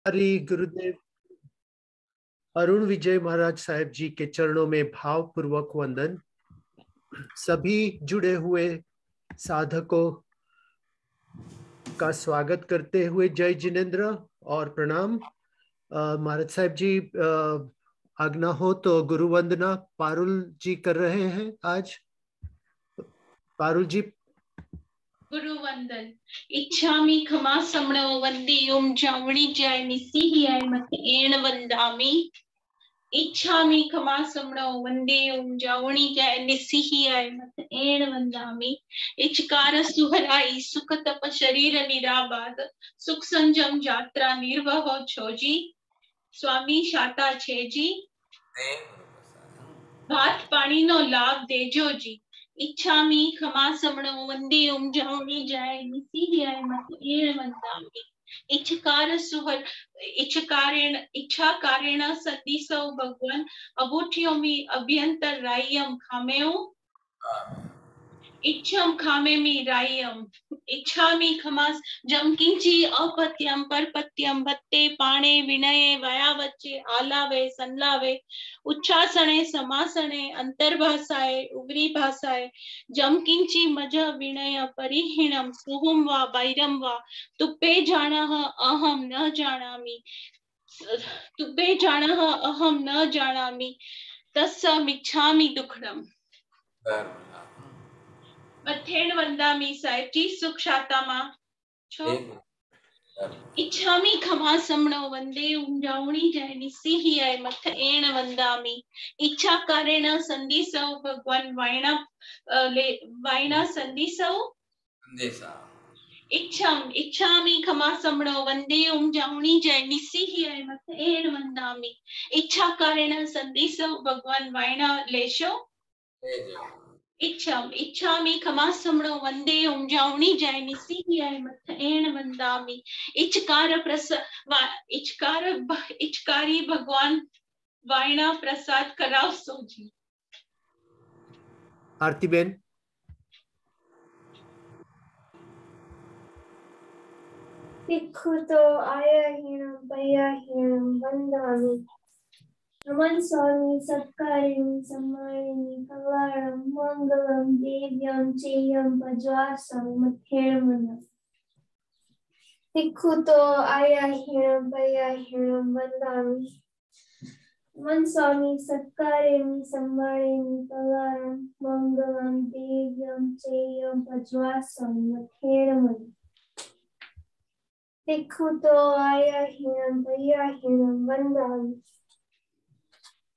हरि गुरुदेव अरुण विजय महाराज साहब जी के चरणों में भावपूर्वक वंदन। सभी जुड़े हुए साधकों का स्वागत करते हुए जय जिनेन्द्र और प्रणाम। महाराज साहब जी आज्ञा हो तो गुरु वंदना पारुल जी कर रहे हैं आज। पारुल जी। गुरु वंदन इच्छामि खमा समणो वंदे ओम जावणी जय निसिहियाय मत एण वंदामि। इच्छामि खमा समणो वंदे ओम जावणी जय निसिहियाय मत एण वंदामि। इचकार सुहराई सुख तप शरीर निराबाद सुख संजम यात्रा निर्वह छोजी। स्वामी शाता छेजी भात पानी नो लाभ देजो जी। इच्छामि खमा समणो वंदे ओम जावणी जय निसिहियाय मत एण वंदामि। इच्छाकारेण सन्दिसौ भगवान अबूठ्योमि अभ्यंतर रायम खामेओ। इच्छम खामेमि रायम इच्छामि खमास जम किंची अपत्यम परपत्यम भत्ते पाणे विनये वयावच्चे आलावे संलावे उच्छासने समासने अंतर्भाषाए उग्री भाषाए जम किंची मज विनय परिहीणम सुहुम वा वैरम वा तुप्पे जानः अहम न जानामि तुप्पे जानः अहम न जानामि तस्समिच्छामि दुःखम्। मथेन वंदामि साहेब जी सुख शातामा छो। इच्छामि खमा समणो वंदे ओम जावणी जय निसिहियाय मथ एण वंदामि। इच्छा कारेण संदिसौ भगवान वायना संदिसौ इच्छामि खमा समणो वंदे ओम जावणी जय निसिहियाय मथ एण वंदामि। इच्छा कारेण संदिसौ भगवान वायना लेशो इच्छामि खमा समणो वंदे ओम जावणी जय निसिहियाय मथ एण वंदामि। इचकारी भगवान वायना प्रसाद कराव सोजी। आरती बेन। भिक्खु तो आया हीणम पया हीणम वंदामि। नमन स्वामी सत्कारिणी सम्मानिनी कल्याणम मंगलम देव्यम चेयम पज्वासम मथेण वंदामि। भिक्खु तो आया हीणम पया हीणम वंदामि। नमन स्वामी सत्कारिणी सम्मानिनी कल्याणम मंगलम देव्यम चेयम पज्वासम मथेण वंदामि। भिक्खु तो आया हीणम पया हीणम वंदामि।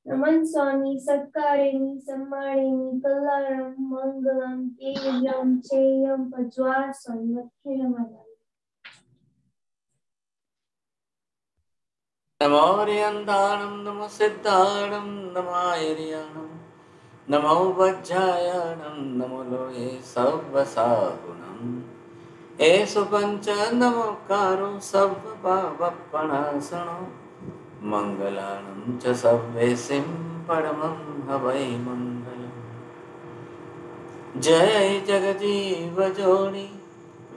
नमन स्वामी सत्कारिणी सम्मानिनी कल्याणम मंगलम देव्यम चेयम पज्वासम मथेण वंदामि। नमो रियंदाणं नमो सिद्धाणं नमो आयर्याणं नमो वज्रायाणं नमो लोहे सव्वसाहुणम् एषु पञ्च नमोकारो सव्वपावपणासनो मङ्गलानं च सव्वेसिं परमं हवै मङ्गलम्। जय जगजीव जोनि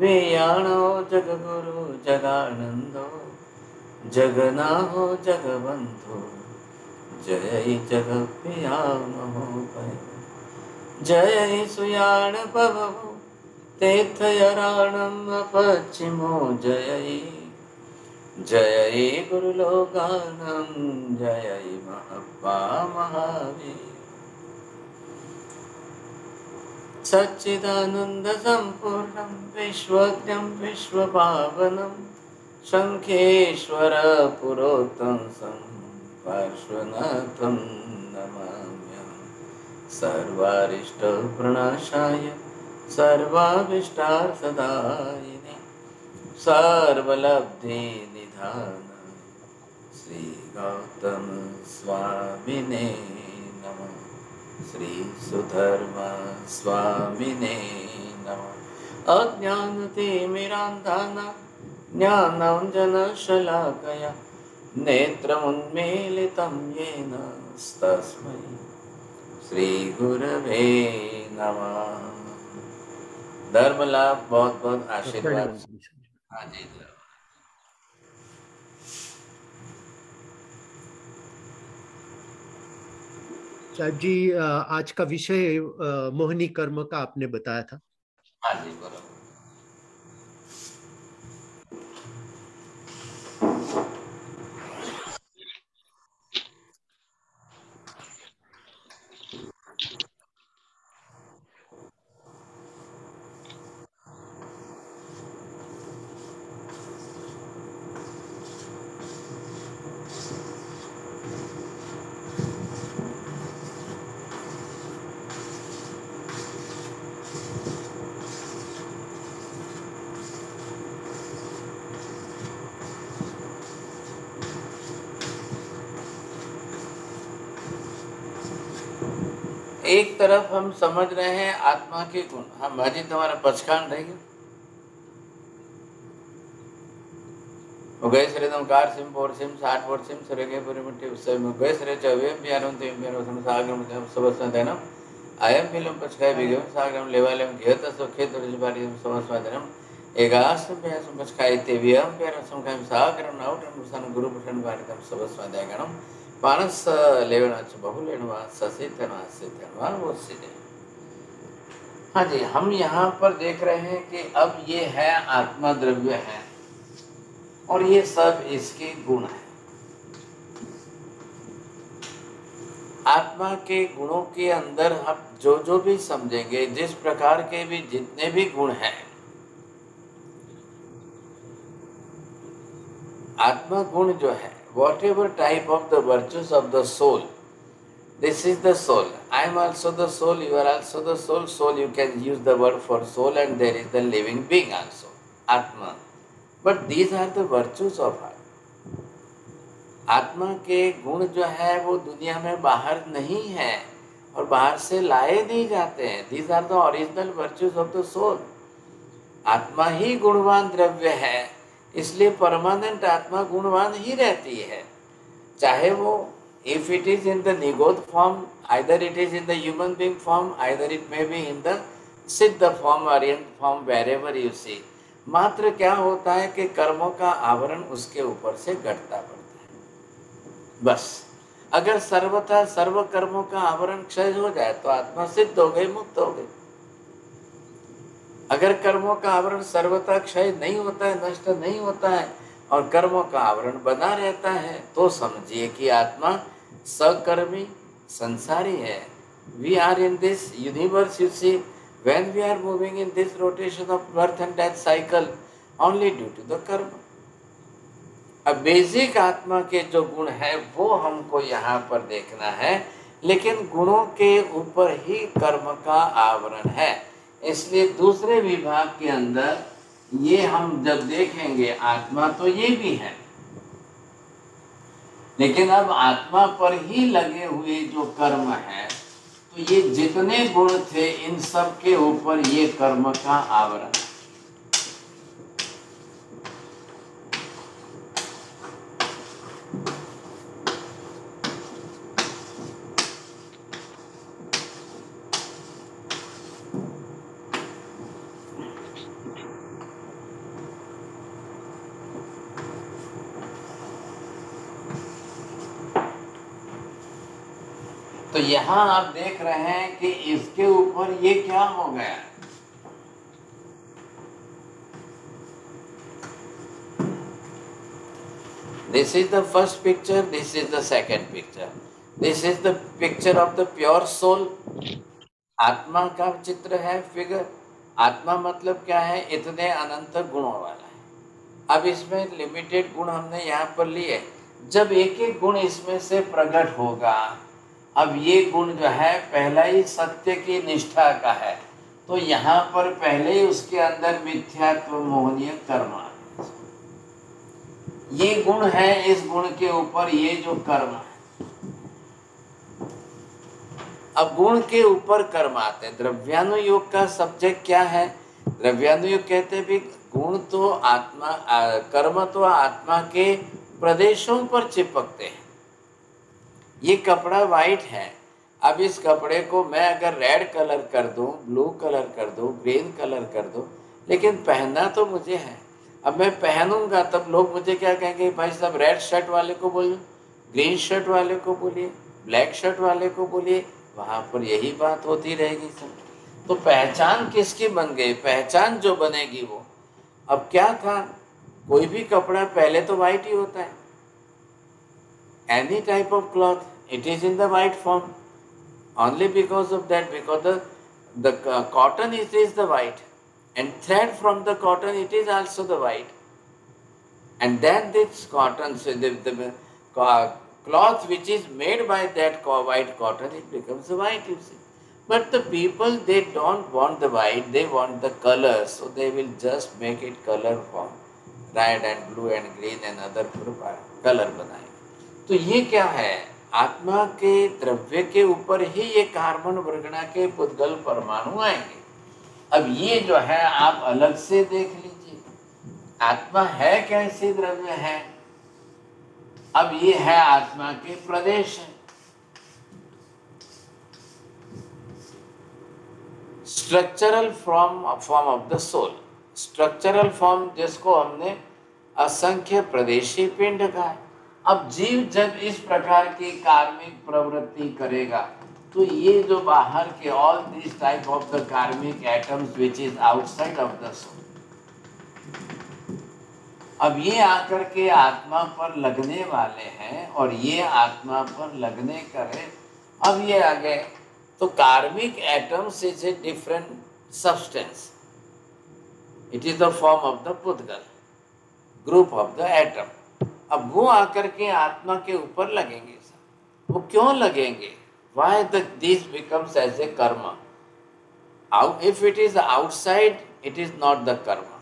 वेयाणो जगगुरु जगानन्दो जगन्नाथो जगवन्तो जय जगत्प्रियामहोदय। जय सुयाण पवो तीर्थयारणम् अपचिमो जय जय गुरुलोकानं जय महब्बा महावीर। सच्चिदानंद संपूर्णं विश्वज्ञं विश्वपावनं शंखेश्वर पुरोत्तंसं पार्श्वनाथं नमाम्यहं। सर्वारिष्ट प्रणाशाय सर्वाभीष्टार्थदायिने सर्वलब्धि निधानाय श्री गौतम स्वामिने नमः। श्री सुधर्मा स्वामिने नमः। अज्ञानतिमिरान्धानां ज्ञानाञ्जनशलाकया नेत्रमुन्मीलितं येन तस्मै श्रीगुरवे नमः। धर्म लाभ बहुत बहुत आशीर्वाद। हाँ जी। साहब जी, आज का विषय मोहिनी कर्म का आपने बताया था। हाँ जी, बराबर। एक तरफ हम समझ रहे हैं आत्मा के गुण। हाँ माजी, तुम्हारा पचकान रहेगा। गए सरे तुम कार सिम पोर सिम 60 पोर सिम सरे के परिमिति उस में गए सरे चवे प्यारों ते मेरो सम सागरम जब सबस में देना आयम फिल्म पचकाय बिगम सागरम लेवालेम घेत सो खेत रिज बारी सबस में देना एगास पे सम पचकाय ते वियम प्यारों सम कायम सागरम नाउट सन गुरु पुरन बारी तम सबस में देगा पानस लेवना च बहुलेनवा ससितनवा सितनवा वो सिदे। हाँ जी, हम यहाँ पर देख रहे हैं कि अब ये है आत्मा द्रव्य है और ये सब इसके गुण हैं। आत्मा के गुणों के अंदर हम जो भी समझेंगे, जिस प्रकार के भी जितने भी गुण हैं, आत्मा गुण जो है, whatever type of the virtues of the soul, this is the soul. I am also the soul, you are also the soul. Soul, you can use the word for soul, and there is the living being also, Atma. But these are the virtues of Atma. आत्मा के गुण जो है वो दुनिया में बाहर नहीं है और बाहर से लाए नहीं जाते हैं। These are the original virtues of the soul. आत्मा ही गुणवान द्रव्य है, इसलिए परमानेंट आत्मा गुणवान ही रहती है। चाहे वो if it is in the निगोद form, either it is in the human being form, either it may be in the सिद्ध form, Aryan form, wherever you see. मात्र क्या होता है कि कर्मों का आवरण उसके ऊपर से घटता पड़ता है, बस। अगर सर्वथा सर्व कर्मों का आवरण क्षय हो जाए तो आत्मा सिद्ध हो गई, मुक्त हो गई। अगर कर्मों का आवरण सर्वथा क्षय नहीं होता है, नष्ट नहीं होता है और कर्मों का आवरण बना रहता है, तो समझिए कि आत्मा सकर्मी संसारी है। We are in this universe, you see, when we are moving in this rotation of birth and death cycle only due to the karma. अब बेसिक आत्मा के जो गुण है वो हमको यहाँ पर देखना है, लेकिन गुणों के ऊपर ही कर्म का आवरण है। इसलिए दूसरे विभाग के अंदर ये हम जब देखेंगे आत्मा तो ये भी है, लेकिन अब आत्मा पर ही लगे हुए जो कर्म है, तो ये जितने गुण थे इन सब के ऊपर ये कर्म का आवरण। तो यहां आप देख रहे हैं कि इसके ऊपर ये क्या हो गया। This is the first picture, this is the second picture. This is the picture of the pure soul. आत्मा का चित्र है, फिगर। आत्मा मतलब क्या है? इतने अनंत गुणों वाला है। अब इसमें लिमिटेड गुण हमने यहाँ पर लिए। जब एक एक गुण इसमें से प्रकट होगा, अब ये गुण जो है पहला ही सत्य की निष्ठा का है, तो यहाँ पर पहले ही उसके अंदर मिथ्यात्व मोहनीय कर्म, ये गुण है। इस गुण के ऊपर ये जो कर्म है, अब गुण के ऊपर कर्म आते हैं। द्रव्यानुयोग का सब्जेक्ट क्या है? द्रव्यानुयोग कहते भी गुण तो आत्मा, कर्म तो आत्मा के प्रदेशों पर चिपकते हैं। ये कपड़ा वाइट है, अब इस कपड़े को मैं अगर रेड कलर कर दूं, ब्लू कलर कर दूं, ग्रीन कलर कर दूं, लेकिन पहनना तो मुझे है। अब मैं पहनूंगा तब लोग मुझे क्या कहेंगे? भाई साहब रेड शर्ट वाले को बोलिए, ग्रीन शर्ट वाले को बोलिए, ब्लैक शर्ट वाले को बोलिए, वहाँ पर यही बात होती रहेगी सर। तो पहचान किसकी बन गई? पहचान जो बनेगी वो, अब क्या था, कोई भी कपड़ा पहले तो वाइट ही होता है, any type of cloth it is in the white form, only because of that, because the cotton is the white, and thread from the cotton it is also the white, and then this cotton, so the cloth which is made by that white cotton, it becomes white, you see. But the people, they don't want the white, they want the color, so they will just make it color from red and blue and green and other color बनाए। तो ये क्या है, आत्मा के द्रव्य के ऊपर ही ये कार्बन वर्गणा के पुद्गल परमाणु आएंगे। अब ये जो है आप अलग से देख लीजिए, आत्मा है कैसे द्रव्य है। अब ये है आत्मा के प्रदेश है, structural form of the soul. Structural form जिसको हमने असंख्य प्रदेशी पिंड कहा है। अब जीव जब इस प्रकार की कार्मिक प्रवृत्ति करेगा तो ये जो बाहर के all this type of the karmic atoms which is outside of the soul, अब ये आकर के आत्मा पर लगने वाले हैं और ये आत्मा पर लगने करे। अब ये आ गए तो karmic atoms is a different substance, it is the form of the pudgala, group of the atom. अब वो आकर के आत्मा के ऊपर लगेंगे। वो क्यों लगेंगे? Why this becomes as a karma? If it is outside, it is not the karma.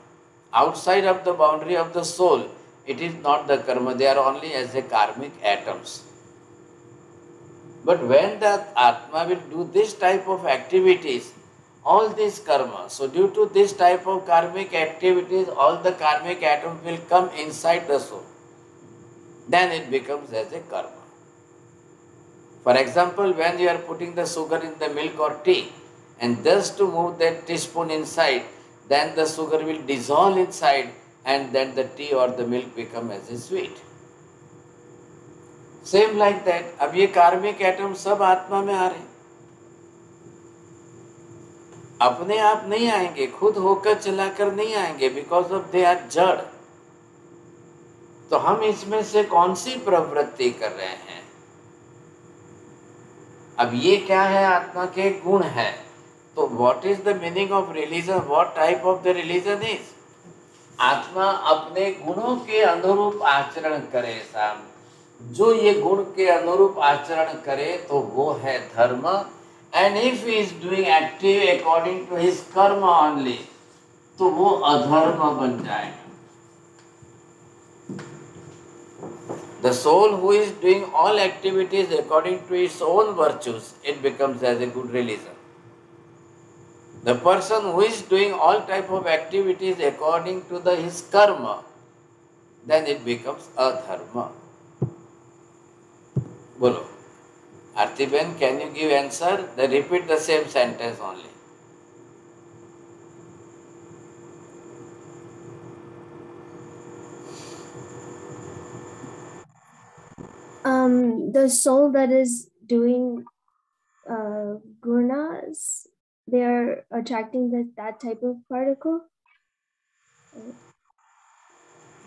Outside of the boundary of the soul, it is not the karma. They are only as a karmic atoms. But when the Atma will do this type of activities, all this karma, so due to this type of karmic activities, all the karmic atoms will come inside the soul. Then it becomes as a karma. For example, when you are putting the sugar in the milk or tea, and just to move that teaspoon inside, then the sugar will dissolve inside, and then the tea or the milk become as a sweet. Same like that. अब ये कार्मिक atom सब आत्मा में आ रहे हैं, अपने आप नहीं आएंगे, खुद होकर चलाकर नहीं आएंगे, बिकॉज ऑफ दे आर जड़। तो हम इसमें से कौन सी प्रवृत्ति कर रहे हैं? अब ये क्या है? आत्मा के गुण है। तो what is the meaning of religion? What type of the religion is? आत्मा अपने गुणों के अनुरूप आचरण करे साहब। जो ये गुण के अनुरूप आचरण करे तो वो है धर्म। And if he is doing active according to his karma only, तो वो अधर्म बन जाएगा। The soul who is doing all activities according to its own virtues, it becomes as a good religion. The person who is doing all type of activities according to his karma, then it becomes adharma. Bolo. Arti Ben, can you give answer? They repeat the same sentence only. The soul that is doing gunas, they are attracting that type of particle.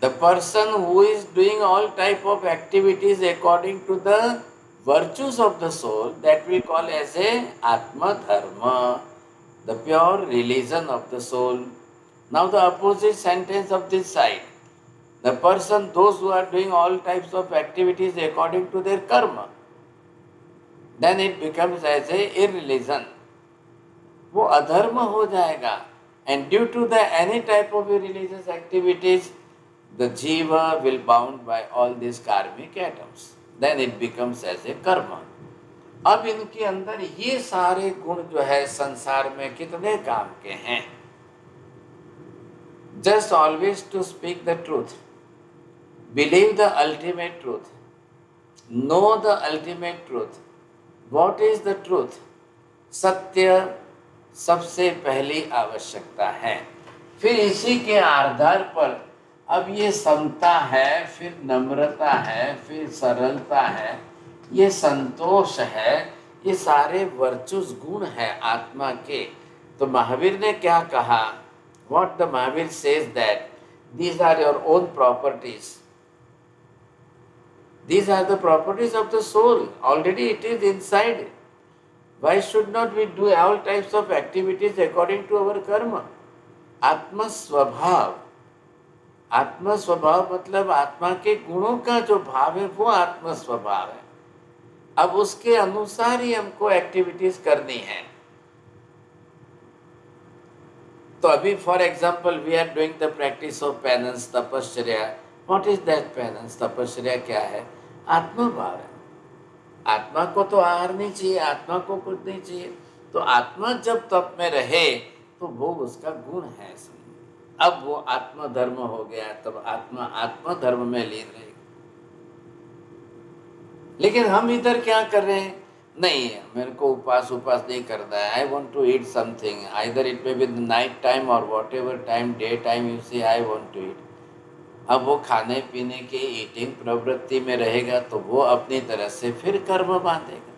The person who is doing all type of activities according to the virtues of the soul, that we call as a Atma Dharma, the pure religion of the soul. Now the opposite sentence of this side. The person, those who are doing all types of activities according to their karma, then it becomes as a irreligion. वो अधर्म हो जाएगा। And due to the any type of religious activities, the jiva will bound by all these karmic atoms. Then it becomes as a karma. अब इनके अंदर ये सारे गुण जो है संसार में कितने काम के हैं? Just always to speak the truth. Believe the ultimate truth. Know the ultimate truth. What is the truth? सत्य सबसे पहली आवश्यकता है। फिर इसी के आधार पर अब ये समता है, फिर नम्रता है, फिर सरलता है, ये संतोष है, ये सारे वर्चुस गुण है आत्मा के। तो महावीर ने क्या कहा? What the Mahavir says that these are your own properties. These are the properties of the soul. Already it is inside. Why should not we do all types of activities according to our karma? आत्म स्वभाव, आत्म स्वभाव मतलब आत्मा के गुणों का जो भाव है वो आत्म स्वभाव है। अब उसके अनुसार ही हमको एक्टिविटीज करनी है। तो अभी for example we are doing the practice of penance, tapashcharya. What is that penance? तपश्चर्या क्या है? आत्मा भाव है। आत्मा को तो आहार नहीं चाहिए, आत्मा को कुछ नहीं चाहिए। तो आत्मा जब तप में रहे तो वो उसका गुण है। अब वो आत्म धर्म हो गया, तब आत्मा आत्म धर्म में लीन रहेगी। लेकिन हम इधर क्या कर रहे हैं? नहीं, मेरे को उपास नहीं करना है। I want to eat something, either it may be night time और whatever time, day time you say I want to ईट। अब वो खाने पीने के ईटिंग प्रवृत्ति में रहेगा तो वो अपनी तरह से फिर कर्म बांधेगा।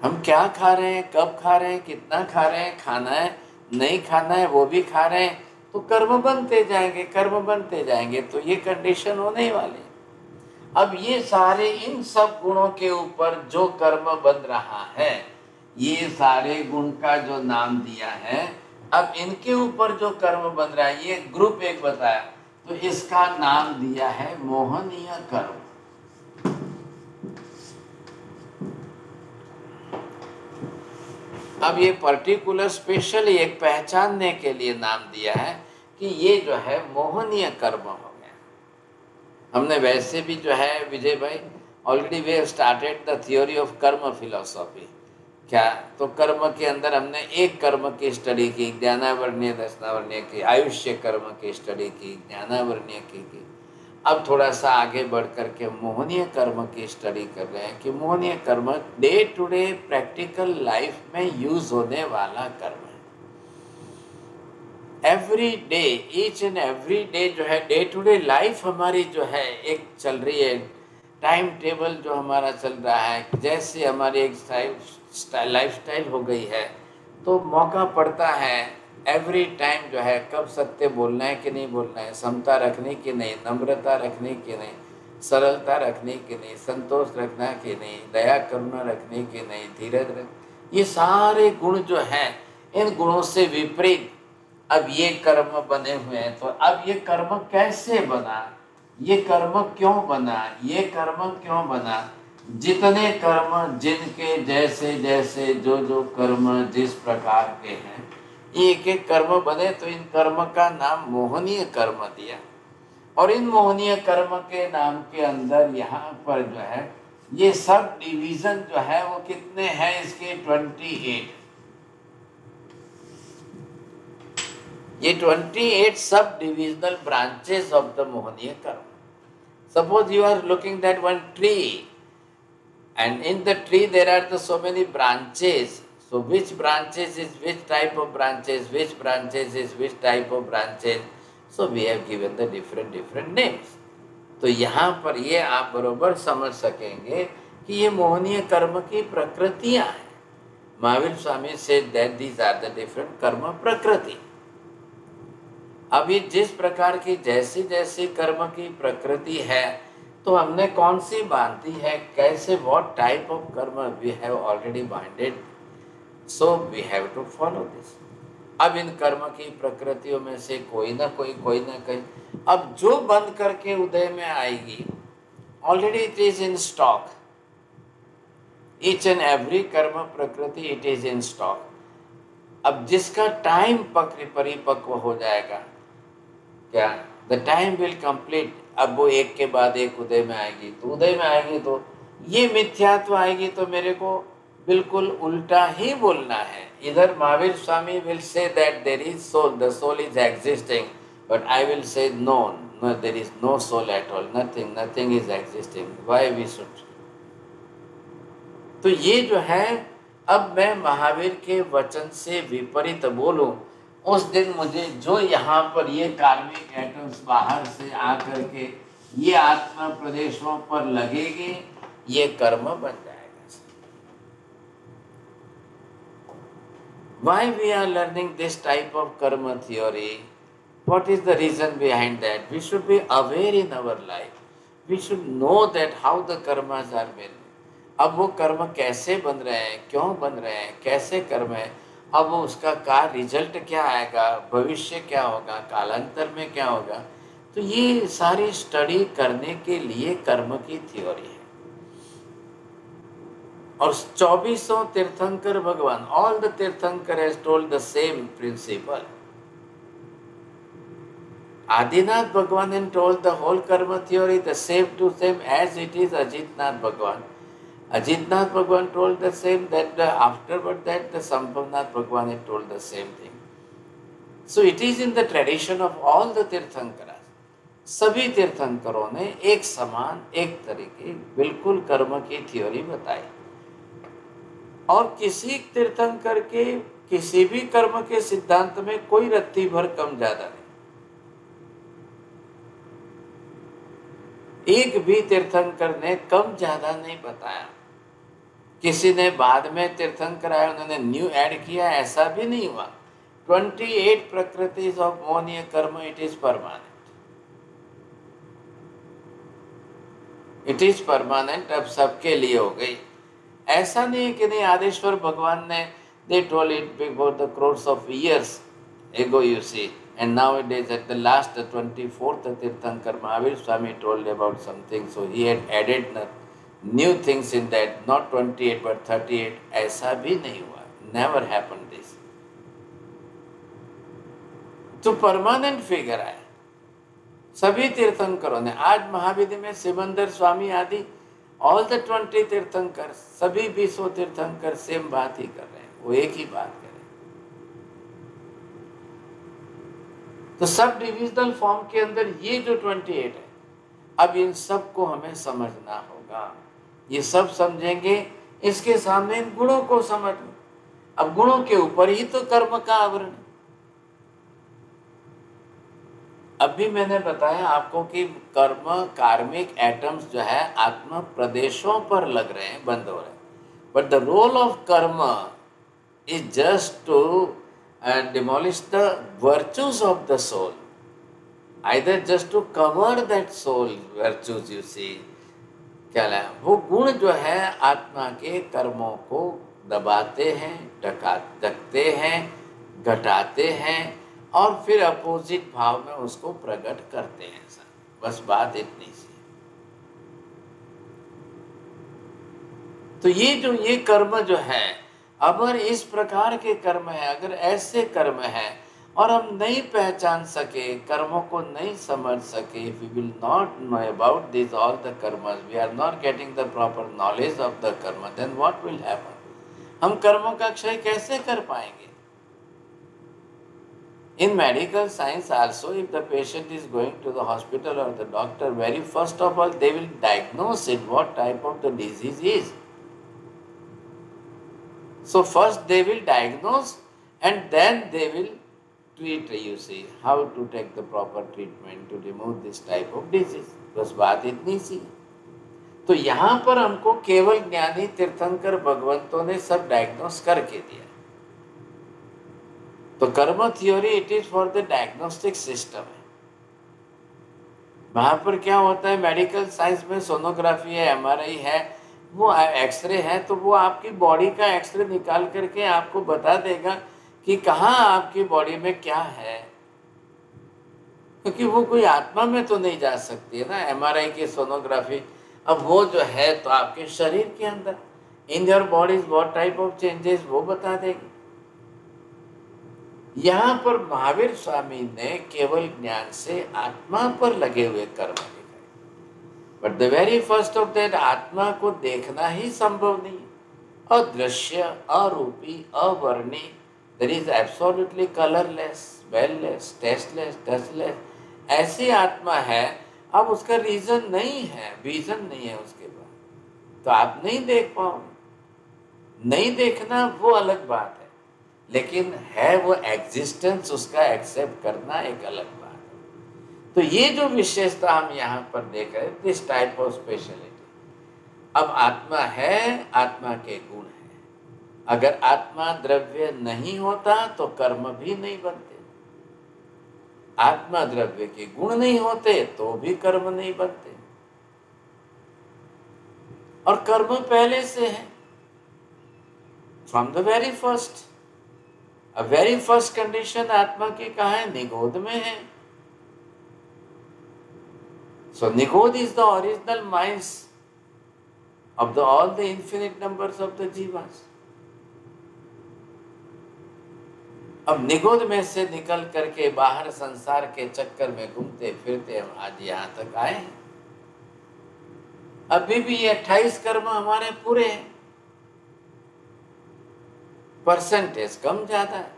हम क्या खा रहे हैं, कब खा रहे हैं, कितना खा रहे हैं, खाना है नहीं खाना है वो भी खा रहे हैं, तो कर्म बनते जाएंगे, कर्म बनते जाएंगे। तो ये कंडीशन होने वाली। अब ये सारे इन सब गुणों के ऊपर जो कर्म बन रहा है, ये सारे गुण का जो नाम दिया है, अब इनके ऊपर जो कर्म बन रहा है, ये ग्रुप एक बताया, तो इसका नाम दिया है मोहनीय कर्म। अब ये पर्टिकुलर स्पेशली एक पहचानने के लिए नाम दिया है कि ये जो है मोहनीय कर्म हो गया। हमने वैसे भी जो है विजय भाई already we have started the theory of karma philosophy. क्या? तो कर्म के अंदर हमने एक कर्म की स्टडी की, ज्ञानावर्णीय दर्शनावर्णीय की, आयुष्य कर्म की स्टडी की, ज्ञानावर्णीय की। अब थोड़ा सा आगे बढ़ करके मोहनीय कर्म की स्टडी कर रहे हैं कि मोहनीय कर्म day to day practical life में यूज होने वाला कर्म है। Every day, each and every day जो है, डे टू डे लाइफ हमारी जो है एक चल रही है, टाइम टेबल जो हमारा चल रहा है, जैसे हमारी एक लाइफ स्टाइल हो गई है, तो मौका पड़ता है एवरी टाइम जो है कब सत्य बोलना है कि नहीं बोलना है, समता रखनी कि नहीं, नम्रता रखनी कि नहीं, सरलता रखनी कि नहीं, संतोष रखना कि नहीं, दया करुणा रखनी कि नहीं, धीरज रख, ये सारे गुण जो हैं, इन गुणों से विपरीत अब ये कर्म बने हुए हैं। तो अब ये कर्म कैसे बना, ये कर्म क्यों बना, ये कर्म क्यों बना? जितने कर्म जिनके जैसे जैसे जो जो कर्म जिस प्रकार के हैं, एक एक कर्म बने, तो इन कर्म का नाम मोहनीय कर्म दिया। और इन मोहनीय कर्म के नाम के अंदर यहाँ पर जो है ये सब डिवीजन जो है वो कितने हैं? इसके 28। ये 28 सब divisional branches of the mohaniya karma. Suppose you are looking at one tree, and in the tree there are so many branches. So which branches is which type of branches, which branches is which type of branches? So we have given the different names. तो यहाँ पर ये आप बरोबर समझ सकेंगे कि ये मोहनीय कर्म की प्रकृतियाँ हैं। Mahavir Swami said that these are the different कर्म प्रकृति। अभी जिस प्रकार की जैसी जैसी कर्म की प्रकृति है, तो हमने कौन सी बांधी है, कैसे, what type of karma we have already binded, so we have to follow this. अब इन कर्म की प्रकृतियों में से कोई ना कहीं अब जो बंद करके उदय में आएगी, already it is in stock. Each and every कर्म प्रकृति इट इज इन स्टॉक। अब जिसका टाइम परिपक्व हो जाएगा, क्या द टाइम विल कंप्लीट, अब वो एक के बाद एक उदय में आएगी, तो उदय में आएगी तो ये मिथ्यात्व आएगी, तो मेरे को बिल्कुल उल्टा ही बोलना है। इधर Mahavir Swami will say that there is soul, the soul is existing, but I will say no, there is no soul at all, nothing is existing, why we should. तो ये जो है, अब मैं महावीर के वचन से विपरीत बोलूं, उस दिन मुझे जो यहाँ पर ये कार्मिक एटम्स बाहर से आकर के ये आत्मा प्रदेशों पर लगेगी, ये कर्म बन जाएगा। Why we are learning this type of karma theory? What is the reason behind that? We should be aware in our life. We should know that how the karmas are made. अब वो कर्म कैसे बन रहे हैं, क्यों बन रहे हैं, कैसे कर्म है, अब वो उसका का रिजल्ट क्या आएगा, भविष्य क्या होगा, कालांतर में क्या होगा, तो ये सारी स्टडी करने के लिए कर्म की थ्योरी है। और 2400 तीर्थंकर भगवान, all the tirthankar has told the same principle. Adinath Bhagwan and told the whole karma theory the same to same as it is Ajitnath Bhagwan. Ajitnath Bhagwan told the same, that afterward that the Sambhavnath Bhagwan had told the same thing. So it is in the tradition of all the Tirthankaras. सभी तीर्थंकरों ने एक समान, एक तरीके बिल्कुल कर्म की theory बताई, और किसी तीर्थंकर के किसी भी कर्म के सिद्धांत में कोई रत्ती भर कम ज्यादा नहीं। एक भी तीर्थंकर ने कम ज्यादा नहीं बताया। किसी ने बाद में तीर्थंकर आए, उन्होंने न्यू ऐड किया, ऐसा भी नहीं हुआ। 28 प्रकृतिज ऑफ मोनीय कर्म, it is permanent, it is permanent, अब सबके लिए हो गई। ऐसा नहीं है कि नहीं, आदेश्वर भगवान ने they told it before the crores of years ago, you see, and nowadays at the last 24th Tirthankar Mahavir Swami told about something, so he had added new things in that, not 28 but 38. ऐसा भी नहीं हुआ, never happened this. तो permanent figure है सभी तीर्थंकरों ने। आज महाविधि में सिमंदर स्वामी आदि ऑल द 20 तीर्थंकर, सभी 20 तीर्थंकर सेम बात ही कर रहे हैं, वो एक ही बात कर रहे हैं। तो सब डिविजनल फॉर्म के अंदर ये जो 28 है, अब इन सब को हमें समझना होगा। ये सब समझेंगे, इसके सामने इन गुणों को समझ। अब गुणों के ऊपर ही तो कर्म का आवरण। अभी मैंने बताया आपको कि कर्म, कार्मिक एटम्स जो है आत्मा प्रदेशों पर लग रहे हैं, बंद हो रहे हैं। But the role of karma is just to demolish the virtues of the soul, either just to cover that soul virtues, you see, क्या है वो गुण जो है आत्मा के कर्मों को दबाते हैं, ढकते हैं, घटाते हैं, और फिर अपोजिट भाव में उसको प्रकट करते हैं। बस बात इतनी सी। तो ये कर्म जो है, अगर इस प्रकार के कर्म है, अगर ऐसे कर्म है और हम नहीं पहचान सके, कर्मों को नहीं समझ सके, we will not know about these all the karmas, we are not getting the proper knowledge of the karma, then what will happen? हम कर्मों का क्षय कैसे कर पाएंगे? In medical science also, if the patient is going to the hospital or the doctor, very first of all they will diagnose it, what type of the disease is. So first they will diagnose and then they will treat, you see, how to take the proper treatment to remove this type of disease. बस बात इतनी सी। तो यहाँ पर हमको केवल ज्ञानी तीर्थंकर भगवंतों ने सब डायग्नोस करके दिया। तो कर्म theory it is for the diagnostic system है। वहां पर क्या होता है, मेडिकल साइंस में सोनोग्राफी है, एमआरआई है, वो एक्सरे है, तो वो आपकी बॉडी का एक्सरे निकाल करके आपको बता देगा कि कहाँ आपकी बॉडी में क्या है, क्योंकि वो कोई आत्मा में तो नहीं जा सकती है ना एमआरआई की सोनोग्राफी। अब वो जो है तो आपके शरीर के अंदर, in your bodies what type of changes, वो बता देगी। यहाँ पर महावीर स्वामी ने केवल ज्ञान से आत्मा पर लगे हुए कर्म दिखाए, but the very first of that, आत्मा को देखना ही संभव नहीं, अदृश्य, अरूपी, अवर्णी, there is absolutely colourless, smellless, tasteless, touchless, ऐसी आत्मा है। अब उसका रीजन नहीं है, विजन नहीं है उसके बाद, तो आप नहीं देख पाओगे। नहीं देखना वो अलग बात है, लेकिन है वो एग्जिस्टेंस, उसका एक्सेप्ट करना एक अलग बात है। तो ये जो विशेषता हम यहाँ पर देख रहे हैं, दिस टाइप ऑफ स्पेशलिटी। अब आत्मा है, आत्मा के गुण है। अगर आत्मा द्रव्य नहीं होता तो कर्म भी नहीं बनते, आत्मा द्रव्य के गुण नहीं होते तो भी कर्म नहीं बनते। और कर्म पहले से है, from the very first. Very first condition आत्मा की कहाँ है? निगोद में है। So nigoda is the original minds of all the infinite numbers of the jivas. अब निगोद में से निकल करके बाहर संसार के चक्कर में घूमते फिरते हम आज यहाँ तक आए हैं। अभी भी ये 28 कर्म हमारे पूरे हैं, परसेंटेज कम ज्यादा है।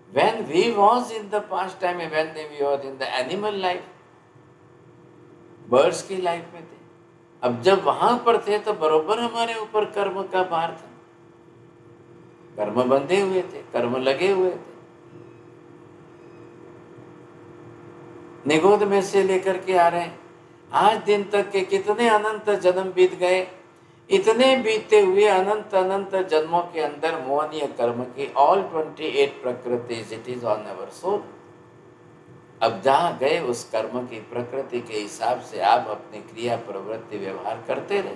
When we was in the past time, when we were in the animal life, birds की लाइफ में थे, अब जब वहां पर थे तो बरोबर हमारे ऊपर कर्म का भार था, कर्म बंधे हुए थे, कर्म लगे हुए थे। निगोद में से लेकर के आ रहे हैं, आज दिन तक के कितने अनंत जन्म बीत गए। इतने बीते हुए अनंत अनंत जन्मों के अंदर मोहनीय कर्म की ऑल 28 प्रकृतिज it is on our soul. अब जहां गए उस कर्म की प्रकृति के हिसाब से आप अपनी क्रिया प्रवृत्ति व्यवहार करते रहे,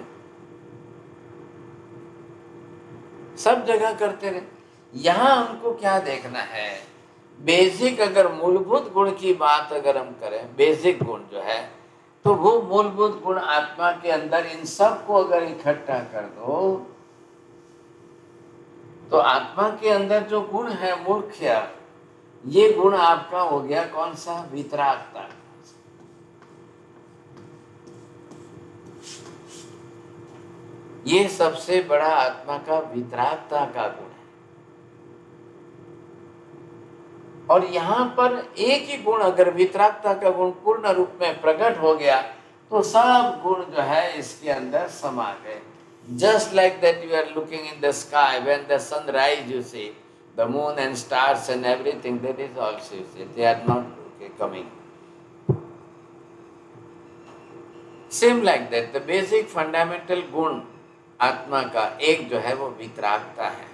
सब जगह करते रहे। यहां हमको क्या देखना है? बेसिक अगर मूलभूत गुण की बात अगर हम करें, बेसिक गुण जो है, तो वो मूलभूत गुण आत्मा के अंदर इन सब को अगर इकट्ठा कर दो तो आत्मा के अंदर जो गुण है मुख्य, ये गुण आपका हो गया कौन सा? वितरागता। ये सबसे बड़ा आत्मा का वितरागता का गुण है। और यहां पर एक ही गुण अगर वितरागता का गुण पूर्ण रूप में प्रकट हो गया तो सब गुण जो है इसके अंदर समा गए। Just like that you are looking in the sky, when the sun rise you see the moon and stars and everything, that is also you see, they are not coming. Same like that, the basic fundamental गुण आत्मा का एक जो है वो वितरागता है।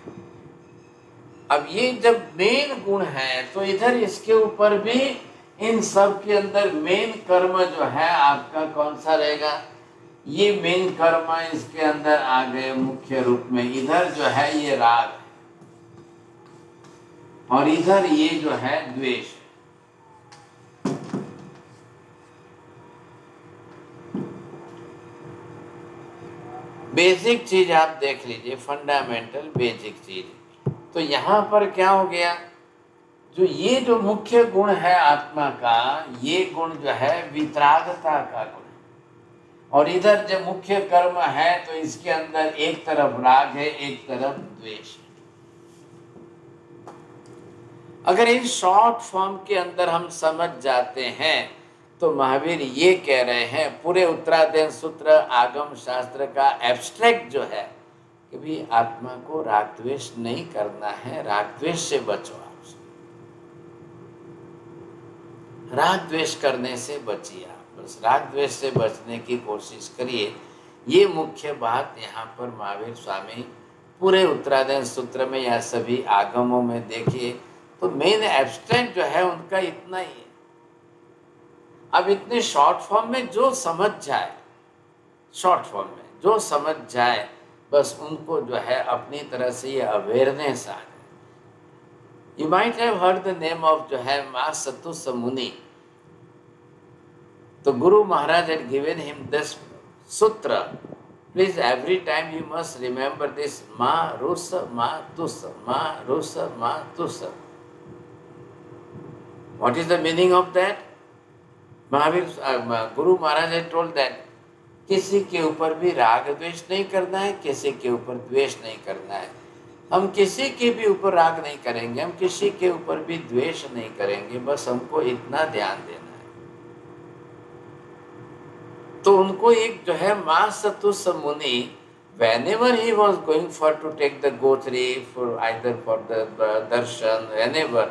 अब ये जब मेन गुण है तो इधर इसके ऊपर भी इन सब के अंदर मेन कर्म जो है आपका कौन सा रहेगा? ये मेन कर्म इसके अंदर आ गए मुख्य रूप में। इधर जो है ये राग और इधर ये जो है द्वेष। बेसिक चीज आप देख लीजिए, फंडामेंटल बेसिक चीज। तो यहां पर क्या हो गया? जो ये जो मुख्य गुण है आत्मा का, ये गुण जो है वितरागता का गुण है। और इधर जो मुख्य कर्म है तो इसके अंदर एक तरफ राग है, एक तरफ द्वेष है। अगर इन शॉर्ट फॉर्म के अंदर हम समझ जाते हैं तो महावीर ये कह रहे हैं, पूरे उत्तराध्ययन सूत्र आगम शास्त्र का एब्स्ट्रैक्ट जो है कि भी आत्मा को राग द्वेष नहीं करना है, राग द्वेष से बचो। आप राग द्वेष करने से बचिए, आप बस राग द्वेष से बचने की कोशिश करिए। ये मुख्य बात यहाँ पर महावीर स्वामी पूरे उत्तराध्ययन सूत्र में या सभी आगमों में देखिए तो मेन एब्स्ट्रैक्ट जो है उनका इतना ही है। अब इतने शॉर्ट फॉर्म में जो समझ जाए, शॉर्ट फॉर्म में जो समझ जाए, बस उनको जो है अपनी तरह से ये अवेयरनेस आ गई। You might have heard the name of जो है मां सतुस मुनि। तो Guru Maharaj had given him this sutra. Please, every time you must remember this ma rusa ma tusa, ma rusa ma tusa. What is the meaning of that? Mahavir Guru Maharaj ने told that किसी के ऊपर भी राग द्वेष नहीं करना है, किसी के ऊपर द्वेष नहीं करना है। हम किसी के भी ऊपर राग नहीं करेंगे, हम किसी के ऊपर भी द्वेष नहीं करेंगे, बस हमको इतना ध्यान देना है। तो उनको एक जो है मां सतुस मुनि, whenever he was going for to take the gotri for either for the darshan, whenever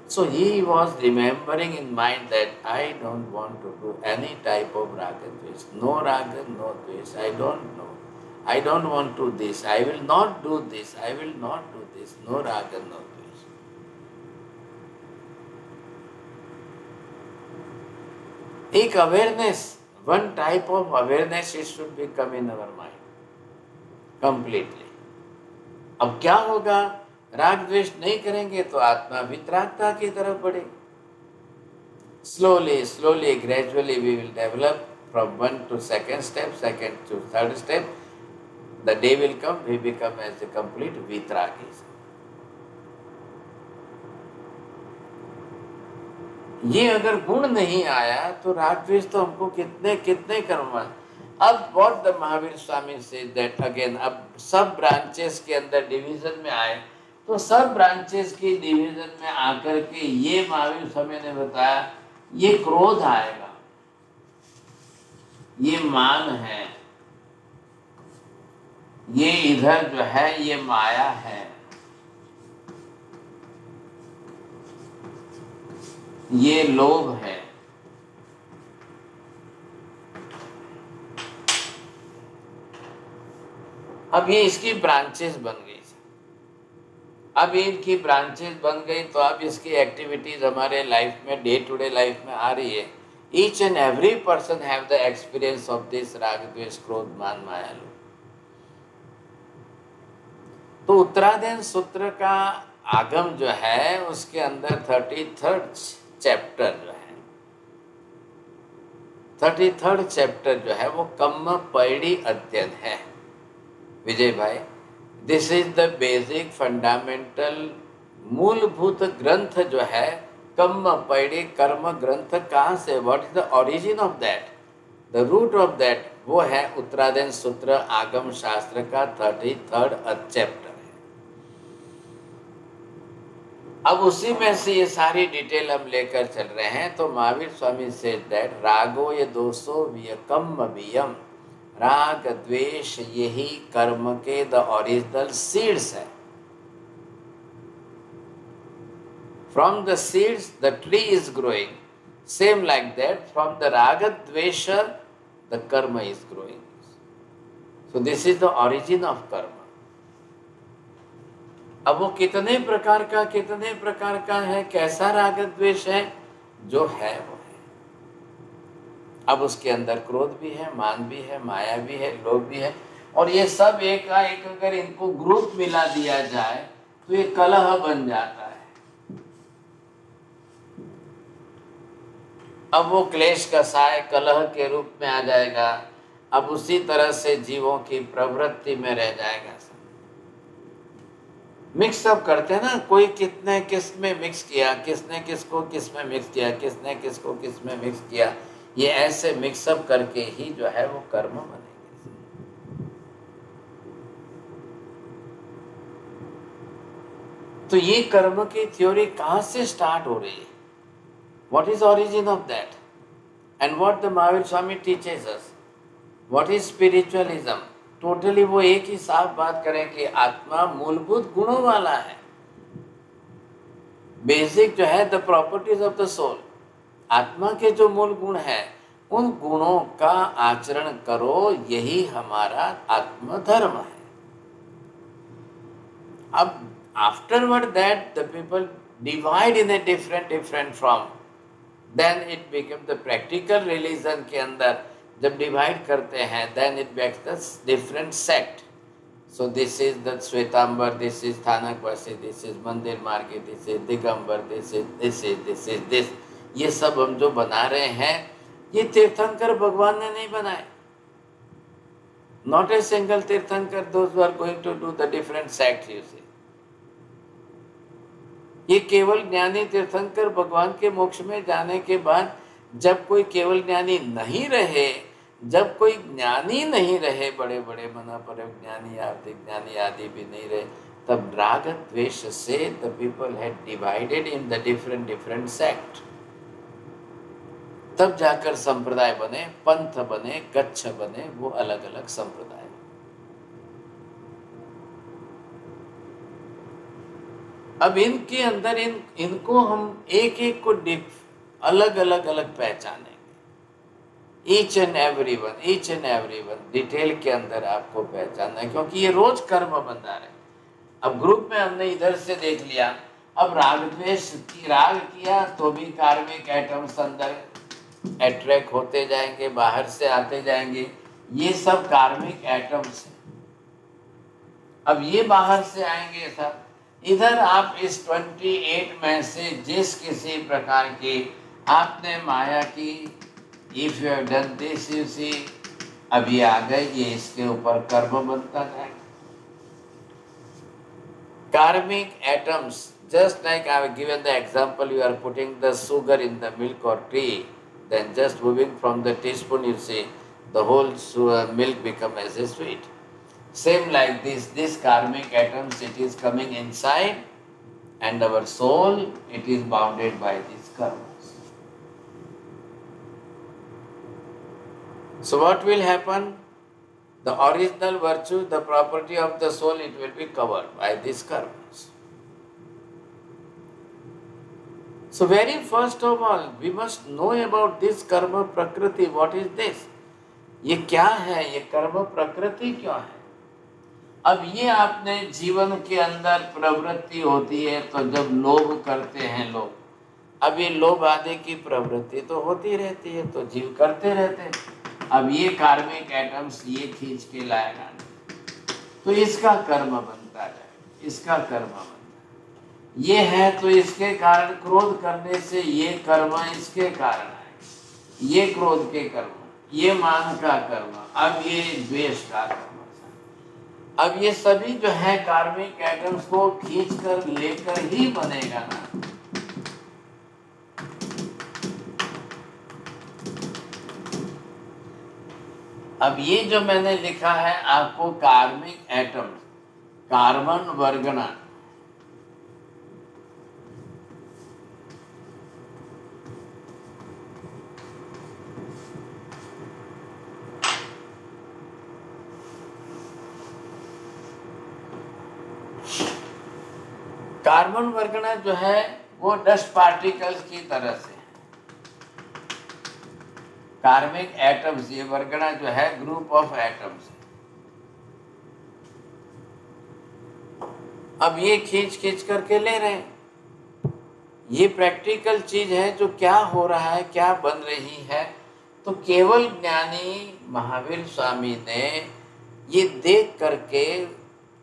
So he was remembering in mind that I don't want to do any type of raga dvesh. No raga, no dvesh. I don't know. I don't want to do this. I will not do this. I will not do this. No raga, no dvesh. एक awareness, one type of awareness it should become in our mind completely. अब क्या होगा? राग द्वेष नहीं करेंगे तो आत्मा वितरागता की तरफ बढ़ेगी. Slowly, gradually we will develop from one to second step, second to third step. The day will come, we become as a complete vitragis. ये अगर गुण नहीं आया तो राग द्वेष तो हमको कितने कितने कर्म. अब what the महावीर स्वामी से that again, अब सब ब्रांचेस के अंदर डिवीजन में आए तो सब ब्रांचेस की डिवीजन में आकर के ये महावीर स्वामी ने बताया ये क्रोध आएगा, ये मान है, ये इधर जो है ये माया है, ये लोभ है. अब ये इसकी ब्रांचेस बन गई. अब इनकी ब्रांचेस बन गई तो अब इसकी एक्टिविटीज हमारे लाइफ में डे टू डे लाइफ में आ रही है. Each and every person have the experience of this राग द्वेष क्रोध मान माया लोभ. तो उत्तरायण सूत्र का आगम जो है उसके अंदर 33rd चैप्टर जो है 33rd चैप्टर जो है वो कम्म पैड़ी अध्ययन है. विजय भाई, this is the basic fundamental मूलभूत ग्रंथ जो है कम्म पैड़ी कर्म ग्रंथ. कहाँ से, what is the origin of that, the root of that, वो है उत्तरायण सूत्र आगम शास्त्र का 33rd चैप्टर. अब उसी में से ये सारी डिटेल हम लेकर चल रहे हैं. तो महावीर स्वामी से दैट रागो ये दोषो व्यकम वियम, राग द्वेष यही कर्म के द ओरिजिनल सीड्स है. From the seeds the tree is growing. Same like that from the राग द्वेष द कर्म is growing. So this is the origin of कर्म. अब वो कितने प्रकार का है, कैसा राग द्वेष है, जो है वो है. अब उसके अंदर क्रोध भी है, मान भी है, माया भी है, लोभ भी है. और ये सब एक अगर इनको ग्रुप मिला दिया जाए तो ये कलह बन जाता है. अब वो क्लेश का साय कलह के रूप में आ जाएगा. अब उसी तरह से जीवों की प्रवृत्ति में रह जाएगा. मिक्सअप करते हैं ना, कोई कितने किस में मिक्स किया, किसने किसको किस में मिक्स किया, किसने किसको किस में मिक्स किया. ये ऐसे मिक्सअप करके ही जो है वो कर्म बनेंगे. तो ये कर्म की थ्योरी कहाँ से स्टार्ट हो रही है, what is origin of that, and what the Mahavir Swami teaches us, what is spiritualism. Totally वो एक ही साफ बात करें कि आत्मा मूलभूत गुणों वाला है. बेसिक जो है the properties of the soul, आत्मा के जो मूल गुण हैं उन गुणों का आचरण करो, यही हमारा आत्मधर्म है. अब afterward that the people divide in a different from, then it become the practical religion के अंदर जब डिवाइड करते हैं then it makes the different sect. So this is the Shwetambar, this is Sthanakvasi, this is Mandir Margi, this is Digambar, this is this. ये सब हम जो बना रहे हैं ये तीर्थंकर भगवान ने नहीं बनाए. Not a single tirthankar, those who are going to do the different sect. You see, ये केवल ज्ञानी तीर्थंकर भगवान के मोक्ष में जाने के बाद जब कोई केवल ज्ञानी नहीं रहे, जब कोई ज्ञानी नहीं रहे, बड़े बड़े मना पर ज्ञानी ज्ञानी आदि भी नहीं रहे, तब राग द्वेष से the people had divided in the different sect. तब जाकर संप्रदाय बने, पंथ बने, गच्छ बने, वो अलग अलग संप्रदाय. अब इनके अंदर इनको हम एक एक को अलग अलग अलग पहचानेंगे, each and every one detail के अंदर आपको पहचानना है, क्योंकि ये रोज कर्म बंधा है। अब ग्रुप में हमने इधर से देख लिया, अब राग द्वेष की राग किया तो भी कार्मिक एटम्स अंदर अट्रैक्ट होते जाएंगे, बाहर से आते जाएंगे, ये सब कार्मिक एटम्स हैं। अब ये बाहर से आएंगे सब, इधर आप इस 28 में से जिस किसी प्रकार की आपने माया की, if you have done this you see, अब ये आ गए, ये इसके ऊपर कर्म बनता जाएगा। Karmic atoms, just like I have given the example, you are putting the sugar in the milk or tea, then just moving from the teaspoon, you see the whole milk become as a sweet. Same like this karmic atoms, it is coming inside, and our soul, it is bounded by these karmas. So what will happen? The original virtue, the property of the soul, it will be covered by these karmas. So very first of all, we must know about this karma prakriti. What is this? ये क्या है? ये कर्म प्रकृति क्या है? अब ये आपने जीवन के अंदर प्रवृत्ति होती है, तो जब लोभ करते हैं लोग, अब ये लोभ आदि की प्रवृत्ति तो होती रहती है, तो जीव करते रहते हैं। अब ये कार्मिक एटम्स ये खींच के लाएगा, तो इसका कर्म बनता है, इसका कर्म बनता है। ये है तो इसके कारण क्रोध करने से ये कर्म इसके कारण है, ये क्रोध के कर्म, ये मान का कर्म, अब ये द्वेष का कर्म। अब ये सभी जो है कार्मिक एटम्स को खींच कर लेकर ही बनेगा ना। अब ये जो मैंने लिखा है आपको कार्मिक एटम्स, कार्बन वर्गना, कार्बन वर्गना जो है वो डस्ट पार्टिकल्स की तरह से, कार्मिक एटम्स, ये वर्गना जो है ग्रुप ऑफ एटम्स। अब ये खींच खींच करके ले रहे हैं, ये प्रैक्टिकल चीज है जो क्या हो रहा है, क्या बन रही है। तो केवल ज्ञानी महावीर स्वामी ने ये देख करके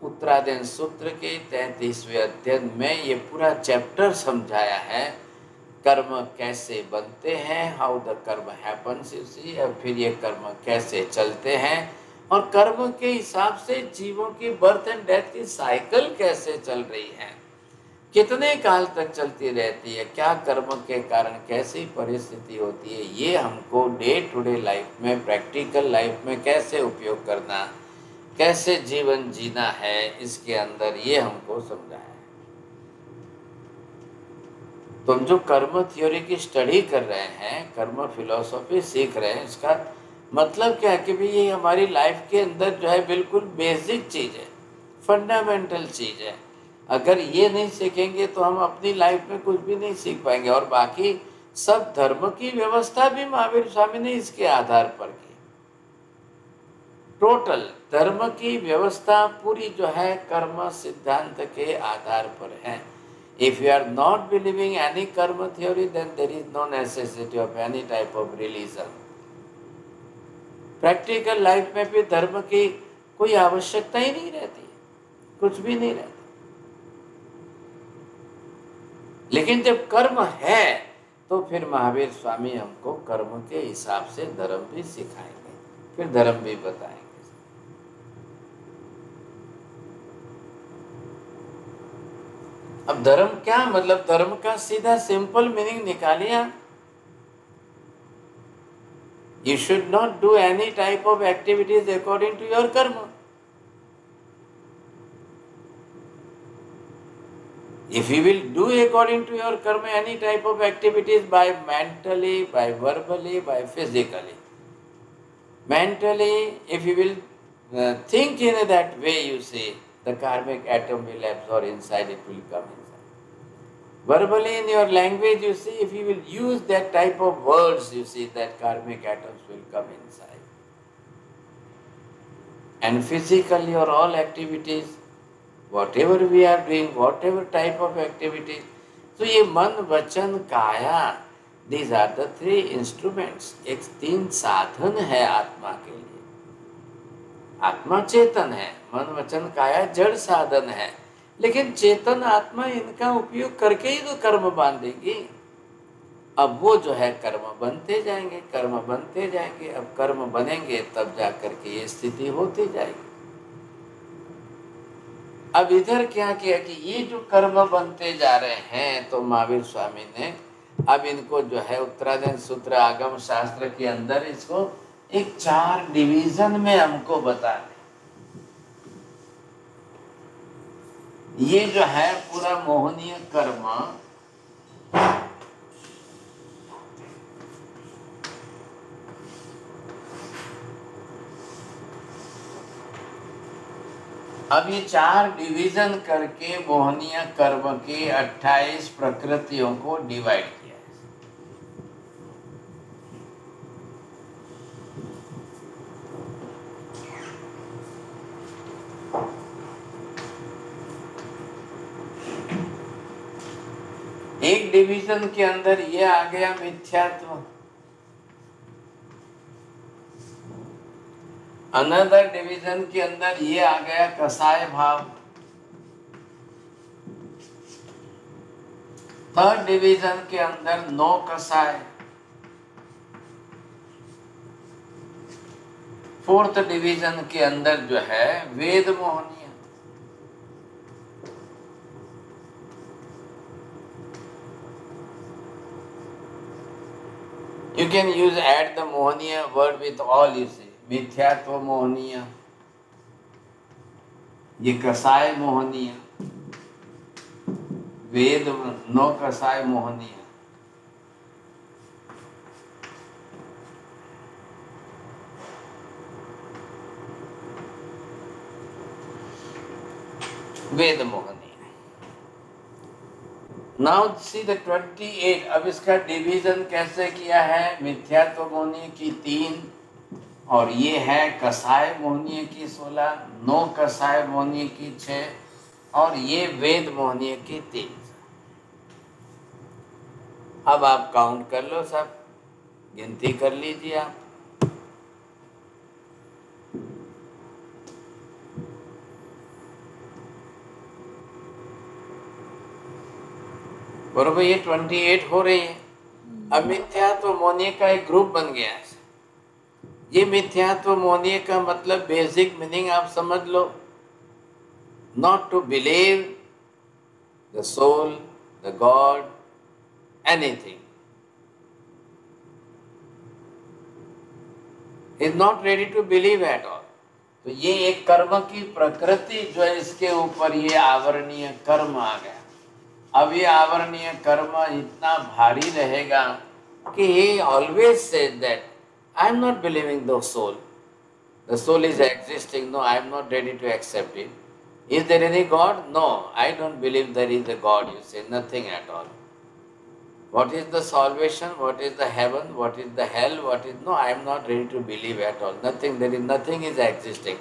उत्तरायण सूत्र के 33वें अध्याय में ये पूरा चैप्टर समझाया है, कर्म कैसे बनते हैं, हाउ द कर्म हैपन्स यू सी, और फिर ये कर्म कैसे चलते हैं, और कर्म के हिसाब से जीवों की बर्थ एंड डेथ की साइकिल कैसे चल रही है, कितने काल तक चलती रहती है, क्या कर्म के कारण कैसी परिस्थिति होती है, ये हमको डे टू डे लाइफ में, प्रैक्टिकल लाइफ में कैसे उपयोग करना, कैसे जीवन जीना है, इसके अंदर ये हमको समझाया है। तो हम जो कर्म थ्योरी की स्टडी कर रहे हैं, कर्म फिलॉसफी सीख रहे हैं, इसका मतलब क्या है कि भाई ये हमारी लाइफ के अंदर जो है बिल्कुल बेसिक चीज़ है, फंडामेंटल चीज़ है। अगर ये नहीं सीखेंगे तो हम अपनी लाइफ में कुछ भी नहीं सीख पाएंगे। और बाकी सब धर्म की व्यवस्था भी महावीर स्वामी ने इसके आधार पर की। टोटल धर्म की व्यवस्था पूरी जो है कर्म सिद्धांत के आधार पर है। If you are not believing any karma theory, then there is no necessity of any type of religion. Practical life में भी धर्म की कोई आवश्यकता ही नहीं रहती, कुछ भी नहीं रहता। लेकिन जब कर्म है तो फिर महावीर स्वामी हमको कर्म के हिसाब से धर्म भी सिखाएंगे, फिर धर्म भी बताएंगे। अब धर्म क्या मतलब, धर्म का सीधा सिंपल मीनिंग निकालिए। You should not do any type of activities according to your karma. If you will do according to your karma any type of activities by mentally, by verbally, by physically. Mentally, if you will think in that way, you see, the karmic atom will absorb inside, it will come inside. Verbally in your language, you see, if you will use that type of words, you see that karmic atoms will come inside. And physically or all activities, whatever we are doing, whatever type of activities, so ये मन वचन काया, these are the three instruments. एक 3 साधन है आत्मा के लिए. आत्मा चेतन है, मन वचन काया जड़ साधन है, लेकिन चेतन आत्मा इनका उपयोग करके ही तो कर्म बांधेगी. अब वो जो है कर्म बनते जाएंगे, कर्म बनते जाएंगे. अब कर्म बनेंगे तब जा करके ये स्थिति होती जाएगी. अब इधर क्या किया कि ये जो कर्म बनते जा रहे हैं, तो महावीर स्वामी ने अब इनको जो है उत्तरायण सूत्र आगम शास्त्र के अंदर इसको एक 4 डिवीजन में हमको बता दें. ये जो है पूरा मोहनीय कर्म, अब ये 4 डिवीजन करके मोहनीय कर्म के 28 प्रकृतियों को डिवाइड किया है. एक डिवीजन के अंदर ये आ गया मिथ्यात्व. अनदर डिवीजन के अंदर ये आ गया कसाय भाव. थर्ड डिवीजन के अंदर नो कसाय. फोर्थ डिवीजन के अंदर जो है वेद मोहनीय. You can use add the mohaniya word with all, you see. मिथ्यात्व मोहनीय, ये कसाय मोहनीय, वेद नो कसाय मोहनीय. वेद मोहनीय. Now see the 28. अब इसका डिवीजन कैसे किया है? मिथ्यात्व मोहनीय की 3, और ये है कसाय मोहनीय की 16, नो कसाय मोहनीय की 6, और ये वेद मोहनीय की 3. अब आप काउंट कर लो, सब गिनती कर लीजिए आप. बरोबर, ये 28 हो रही है. अब मिथ्यात्व मोहनीय का एक ग्रुप बन गया है. ये मिथ्यात्व मोहनीय का मतलब बेसिक मीनिंग आप समझ लो. Not to believe the soul, the god, anything. Is not ready to believe at all. तो ये एक कर्म की प्रकृति जो है, इसके ऊपर ये आवरणीय कर्म आ गया. अब ये आवरणीय कर्म इतना भारी रहेगा कि he always said that I am not believing the soul. The soul is existing. No, I am not ready to accept it. Is there any God? No, I don't believe there is a God. You say nothing at all. What is the salvation? What is the heaven? What is the hell? What is no? I am not ready to believe at all. Nothing. There is nothing is existing.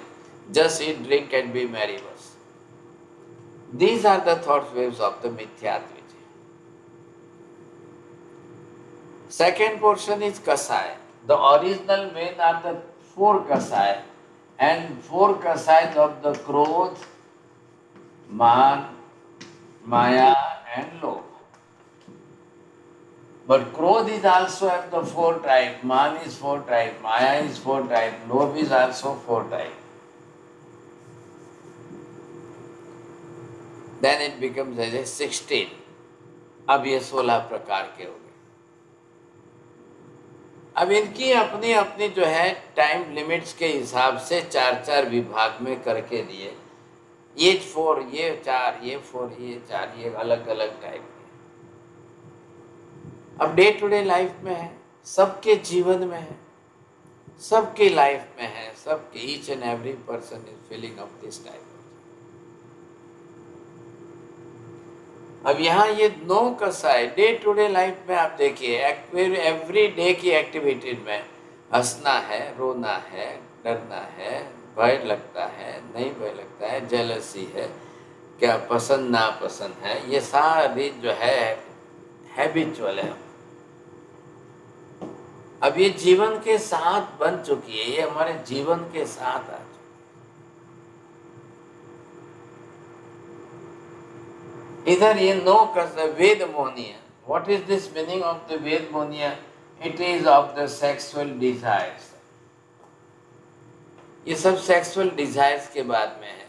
Just eat, drink, and be merry. These are the thought waves of the Mithyatva. Second portion is Kasai. The original main are the 4 Kasai, and 4 Kasais of the Krodh, Man, Maya, and Lobha. But Krodh is also of the 4 types. Man is 4 types, Maya is 4 types, Lobha is also 4 types. Then it becomes as a 16. अब ये 16 प्रकार के हो गए. अब इनकी अपनी अपनी जो है टाइम लिमिट्स के हिसाब से 4-4 विभाग में करके दिए. ये 4, ये 4, ये 4, ये 4, ये अलग अलग टाइप के. अब डे टू डे लाइफ में है, सबके जीवन में है, सबके लाइफ में है, सबके each and every person is feeling of this type. अब यहाँ ये नो कसा है, डे टू डे लाइफ में आप देखिए, एवरी डे की एक्टिविटीज में हंसना है, रोना है, डरना है, भय लगता है, नहीं भय लगता है, जेलसी है, क्या पसंद नापसंद है, ये सारी जो है हैबिचुअल है। अब ये जीवन के साथ बन चुकी है, ये हमारे जीवन के साथ आ चुकी। इधर ये नो वेद मोनिया, what is this meaning of the वेद मोनिया? It is of the sexual desires. ये सब सेक्सुअल डिजायर्स के बाद में है।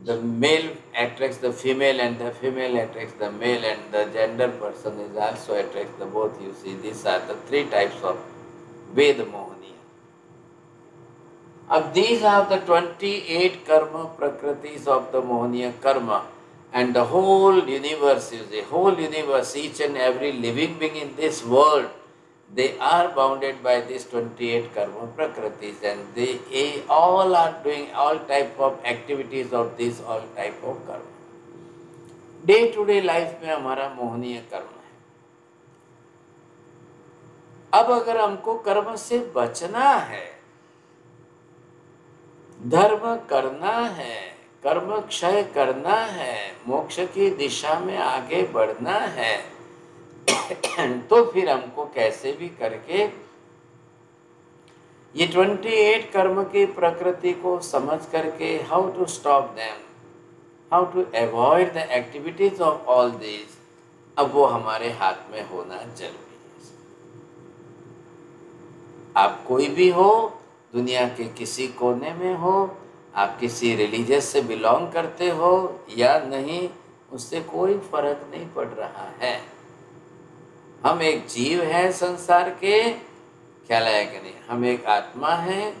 The male attracts the female and the female attracts the male and the gender person is also attracts the both. You see, these are the three types of Ved Mohaniya. अब these are the 28 karma prakritis of the Mohaniya karma, and the whole universe, you see, whole universe, each and every living being in this world, they are bounded by these 28 karma prakritis, and they all are doing all type of activities of this all type of karma. Day to day life में हमारा मोहनीय कर्म है। अब अगर हमको कर्म से बचना है, धर्म करना है, कर्म क्षय करना है, मोक्ष की दिशा में आगे बढ़ना है, तो फिर हमको कैसे भी करके ये 28 कर्म की प्रकृति को समझ करके how to stop them, how to avoid the activities of all this, अब वो हमारे हाथ में होना जरूरी है। आप कोई भी हो, दुनिया के किसी कोने में हो, आप किसी रिलीजियस से बिलोंग करते हो या नहीं, उससे कोई फर्क नहीं पड़ रहा है। हम एक जीव हैं संसार के, ख्याल आया कि नहीं? हम एक आत्मा हैं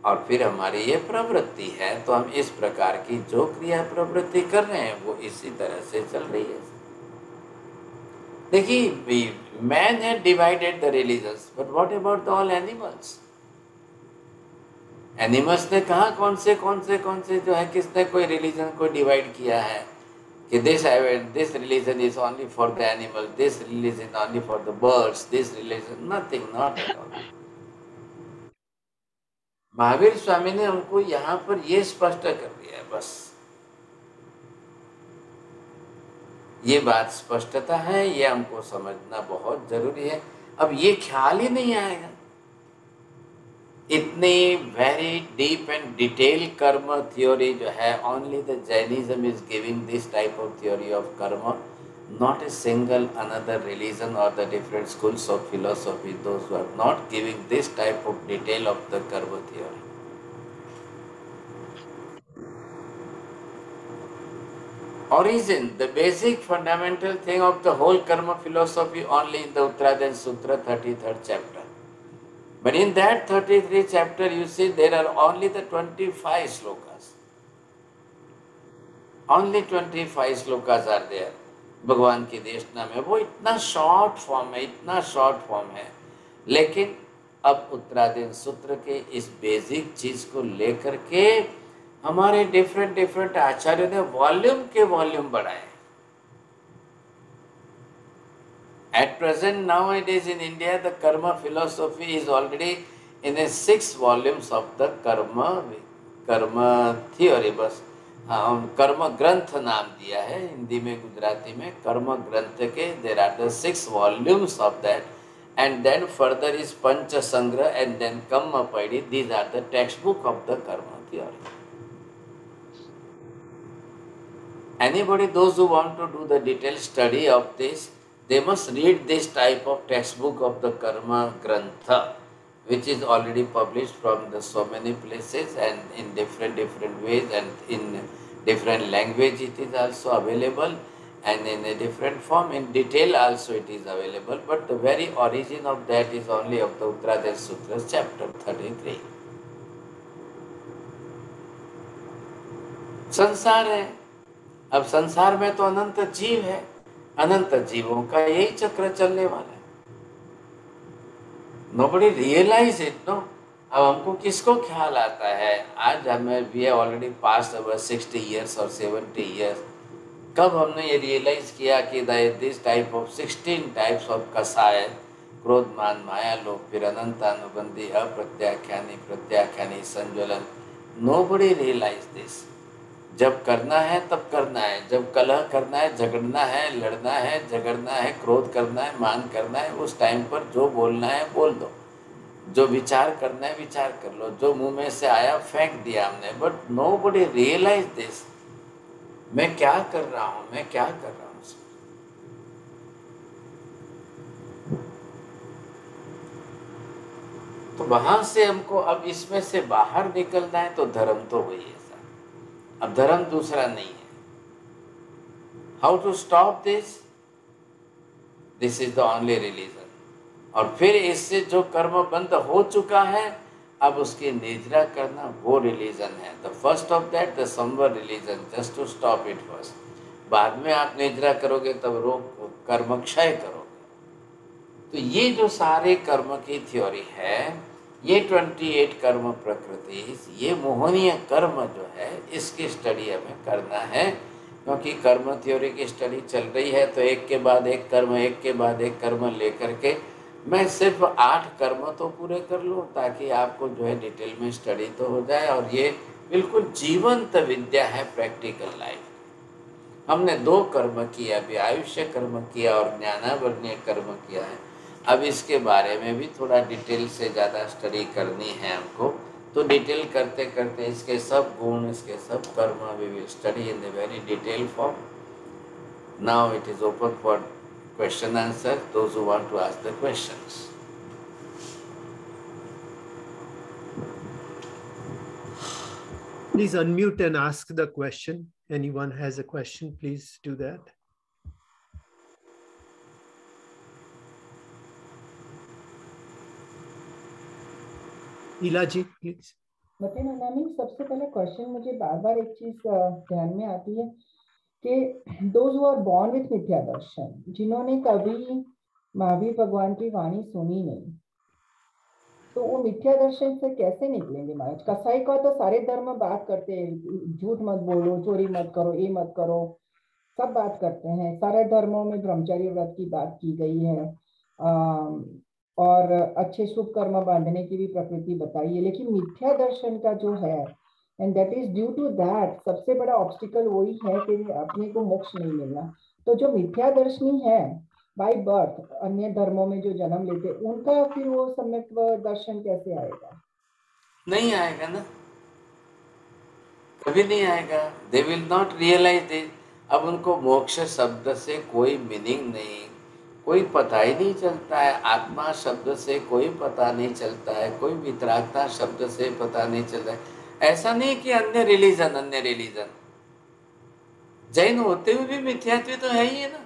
और फिर हमारी ये प्रवृत्ति है, तो हम इस प्रकार की जो क्रिया प्रवृत्ति कर रहे हैं वो इसी तरह से चल रही है। देखिए, man had divided the religions, but what about the all animals? Animals ने कहा कौन से जो है, किसने कोई रिलीजन को डिवाइड किया है कि this religion is only for the animal, this religion only for the birds, this religion, nothing, not at all. Mahavir Swami ने हमको यहाँ पर ये स्पष्ट कर दिया है, बस ये बात स्पष्टता है, ये हमको समझना बहुत जरूरी है। अब ये ख्याल ही नहीं आएगा, इतनी very deep and detail karma theory जो है, only the Jainism is giving this type of theory of karma, not a single another religion और the different schools of philosophy, those who are not giving this type of detail of the karma theory. Origin, the basic fundamental thing of the whole karma philosophy only in the Uttaraden Sutra 33rd chapter. But in that 33 chapter, you see there are only the 25 slokas. Only 25 slokas are there. भगवान की देशना में वो इतना short form है, इतना short form है, लेकिन अब उत्तराधीन सूत्र के इस बेसिक चीज को लेकर के हमारे डिफरेंट आचार्यों ने वॉल्यूम के वॉल्यूम बढ़ाए। At present, nowadays in India, the karma philosophy is already in a 6 volumes of the karma theory. बस कर्म ग्रंथ नाम दिया है हिंदी में, गुजराती में कर्म ग्रंथ के there are the 6 volumes of that, and then further is Pancha Sangra and then Kamma Paidi. These are the textbook of the karma theory. Anybody, those who want to do the detailed study of this, they must read this type of textbook of the Karma Grantha, which is already published from the so many places and in different ways and in different language it is also available, and in a different form, in detail also it is available, but the very origin of that is only of the Uttaraden Sutras chapter 33. संसार है, अब संसार में तो अनंत जीव है, अनंत जीवों का यही चक्र चलने वाला है। Nobody realize it, no? अब हमको किसको ख्याल आता है? आज हमें we have already passed over 60 years or 70 years. कब हमने ये रियलाइज किया कि this type of 16 types of कसाय, क्रोध मान माया लोभ, फिर अनंतानुबंधी, अप्रत्याख्यानी, प्रत्याख्यानी, संज्वलन, नोबडी रियलाइज दिस। जब करना है तब करना है, जब कलह करना है, झगड़ना है, लड़ना है, झगड़ना है, क्रोध करना है, मान करना है, उस टाइम पर जो बोलना है बोल दो, जो विचार करना है विचार कर लो, जो मुंह में से आया फेंक दिया हमने। बट नोबडी रियलाइज दिस, मैं क्या कर रहा हूं, मैं क्या कर रहा हूं। तो वहां से हमको अब इसमें से बाहर निकलना है, तो धर्म तो वही है सर, अब धर्म दूसरा नहीं है। How to stop this, this is the only religion. और फिर इससे जो कर्म बंद हो चुका है, अब उसकी निद्रा करना, वो रिलीजन है। The first of that the samvar religion, just to stop it first. बाद में आप निद्रा करोगे तब रोग कर्म क्षय करोगे। तो ये जो सारे कर्म की थ्योरी है, ये 28 कर्म प्रकृति, ये मोहनीय कर्म जो है, इसकी स्टडी हमें करना है। क्योंकि कर्म थ्योरी की स्टडी चल रही है, तो एक के बाद एक कर्म, एक के बाद एक कर्म लेकर के मैं सिर्फ 8 कर्म तो पूरे कर लूँ, ताकि आपको जो है डिटेल में स्टडी तो हो जाए। और ये बिल्कुल जीवंत विद्या है, प्रैक्टिकल लाइफ। हमने 2 कर्म किया अभी, आयुष्य कर्म किया और ज्ञानावरणीय कर्म किया है। अब इसके बारे में भी थोड़ा डिटेल से ज़्यादा स्टडी करनी है हमको। तो डिटेल करते करते इसके सब गुण, इसके सब कर्म we will study in the very detail form. Now it is open for question answer, those who want to ask the questions. Please unmute and ask the question. Anyone has a question, please do that. Ila ji please. सबसे पहले question मुझे बार बार एक चीज ध्यान में आती है कि those who are born with मिथ्या दर्शन, जिन्होंने कभी महावीर भगवान की वाणी सुनी नहीं, तो वो मिथ्या दर्शन से कैसे निकलेंगे महाराज? कसाई का तो सारे धर्म बात करते हैं, झूठ मत बोलो, चोरी मत करो, ये मत करो, सब बात करते हैं। सारे धर्मों में ब्रह्मचर्य व्रत की बात की गई है, और अच्छे शुभ कर्म बांधने की भी प्रकृति बताई है। लेकिन मिथ्या दर्शन का जो है, and that is due to that, सबसे बड़ा ऑब्स्टिकल वही है कि अपने को मोक्ष नहीं मिलना। तो जो मिथ्या दर्शनी है बाय बर्थ, अन्य धर्मों में जो जन्म लेते, उनका फिर वो सम्यक दर्शन कैसे आएगा? नहीं आएगा ना, कभी नहीं आएगा। They will not realise it. अब उनको मोक्ष शब्द से कोई मीनिंग नहीं, कोई पता ही नहीं चलता है। आत्मा शब्द से कोई पता नहीं चलता है, कोई वितरागता शब्द से पता नहीं चलता है। ऐसा नहीं कि अन्य रिलीजन, जैन होते हुए भी मिथ्यात्व तो है ही है ना।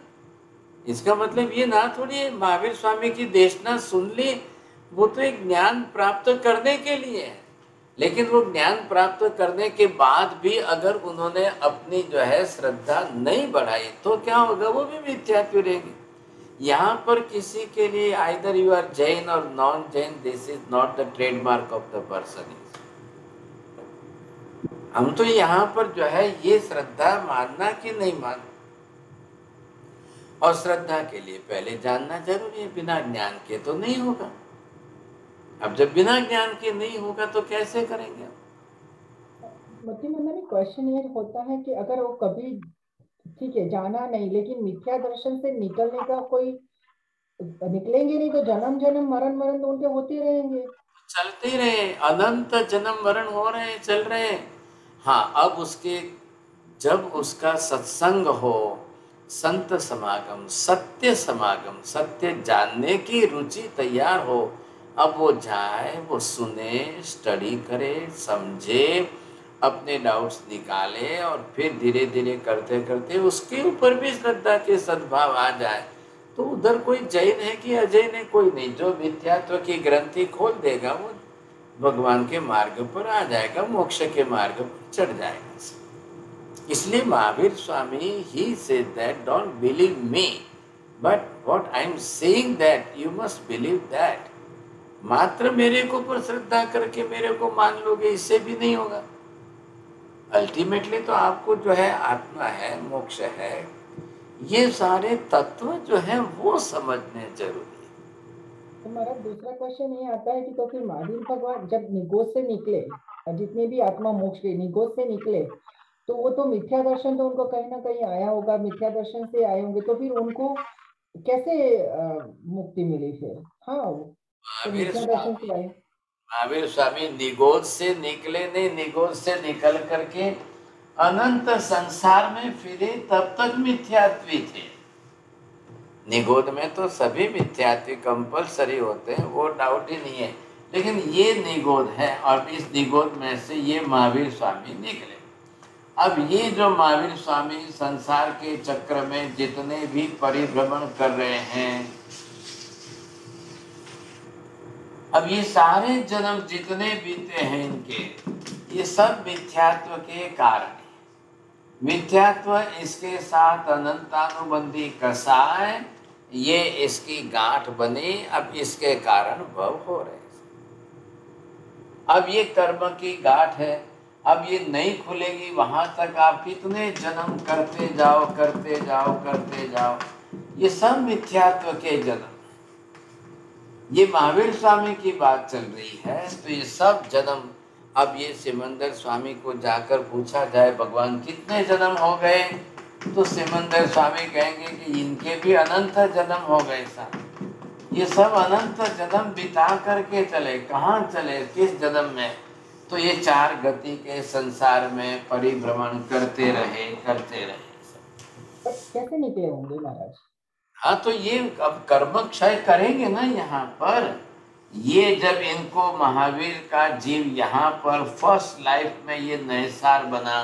इसका मतलब ये ना थोड़ी है महावीर स्वामी की देशना सुन ली, वो तो एक ज्ञान प्राप्त करने के लिए है। लेकिन वो ज्ञान प्राप्त करने के बाद भी अगर उन्होंने अपनी जो है श्रद्धा नहीं बढ़ाई, तो क्या होगा? वो भी मिथ्यात्व रहेगी। यहाँ पर किसी के लिए आइदर यू आर जैन और non Jain, this is not the trademark of the person. हम तो यहाँ पर जो है ये श्रद्धा मानना कि नहीं मानना, और श्रद्धा के लिए पहले जानना जरूरी है। बिना ज्ञान के तो नहीं होगा। अब जब बिना ज्ञान के नहीं होगा तो कैसे करेंगे? क्वेश्चन ये होता है कि अगर वो कभी, ठीक है जाना नहीं, लेकिन मिथ्या दर्शन से निकलने का कोई, निकलेंगे नहीं तो जन्म जन्म मरण मरण तो उनके होते रहेंगे, चलते ही रहे, अनंत जन्म मरण हो रहे हैं, चल रहे हैं। हाँ, अब उसके जब उसका सत्संग हो, संत समागम, सत्य समागम, सत्य जानने की रुचि तैयार हो, अब वो जाए, वो सुने, स्टडी करे, समझे, अपने डाउट्स निकाले, और फिर धीरे धीरे करते करते उसके ऊपर भी श्रद्धा के सद्भाव आ जाए, तो उधर कोई जैन है कि अजैन है? कोई नहीं। जो मिथ्यात्व की ग्रंथि खोल देगा वो भगवान के मार्ग पर आ जाएगा, मोक्ष के मार्ग पर चढ़ जाएगा। इसलिए Mahavir Swami he said that don't believe me, but what I am saying that you must believe that. मात्र मेरे को पर श्रद्धा करके मेरे को मान लोगे, इससे भी नहीं होगा। अल्टीमेटली तो आपको जो है आत्मा है, मोक्ष है, ये सारे तत्व जो है वो समझने जरूरी है। तो हमारा दूसरा क्वेश्चन ये आता है कि तो फिर महावीर भगवान जब निगोज से निकले, जितने भी आत्मा मोक्ष के निगोज से निकले, तो वो तो मिथ्या दर्शन तो उनको कहीं ना कहीं आया होगा, मिथ्या दर्शन से आए होंगे, तो फिर उनको कैसे मुक्ति मिली फिर? हाँ, तो महावीर मिथ्या दर्शन स्वामी से आए। महावीर स्वामी निगोज से निकले नहीं, निगोज से निकल करके अनंत संसार में फिरे, तब तक मिथ्यात्वी थे। निगोद में तो सभी मिथ्यात्वी कंपलसरी होते हैं, वो डाउट ही नहीं है, लेकिन ये निगोद है और इस निगोद में से ये महावीर स्वामी निकले। अब ये जो महावीर स्वामी संसार के चक्र में जितने भी परिभ्रमण कर रहे हैं, अब ये सारे जन्म जितने बीते हैं इनके, ये सब मिथ्यात्व के कारण है। मिथ्यात्व इसके साथ अनंतानुबंधी कसा है, ये इसकी गांठ बनी, अब इसके कारण भव हो रहे हैं। अब ये कर्म की गांठ है, अब ये नहीं खुलेगी, वहां तक आप कितने जन्म करते जाओ करते जाओ करते जाओ, ये सब मिथ्यात्व के जन्म। ये महावीर स्वामी की बात चल रही है, तो ये सब जन्म, अब ये सिमंदर स्वामी को जाकर पूछा जाए भगवान कितने जन्म हो गए, तो सिमंदर स्वामी कहेंगे कि इनके भी अनंत जन्म हो गए साहब। ये सब अनंत जन्म बिता करके चले, कहाँ चले, किस जन्म में? तो ये चार गति के संसार में परिभ्रमण करते रहे। कैसे निकले होंगे महाराज? हाँ, तो ये अब कर्म क्षय करेंगे ना यहाँ पर। ये जब इनको महावीर का जीव यहाँ पर फर्स्ट लाइफ में ये नयसार बना,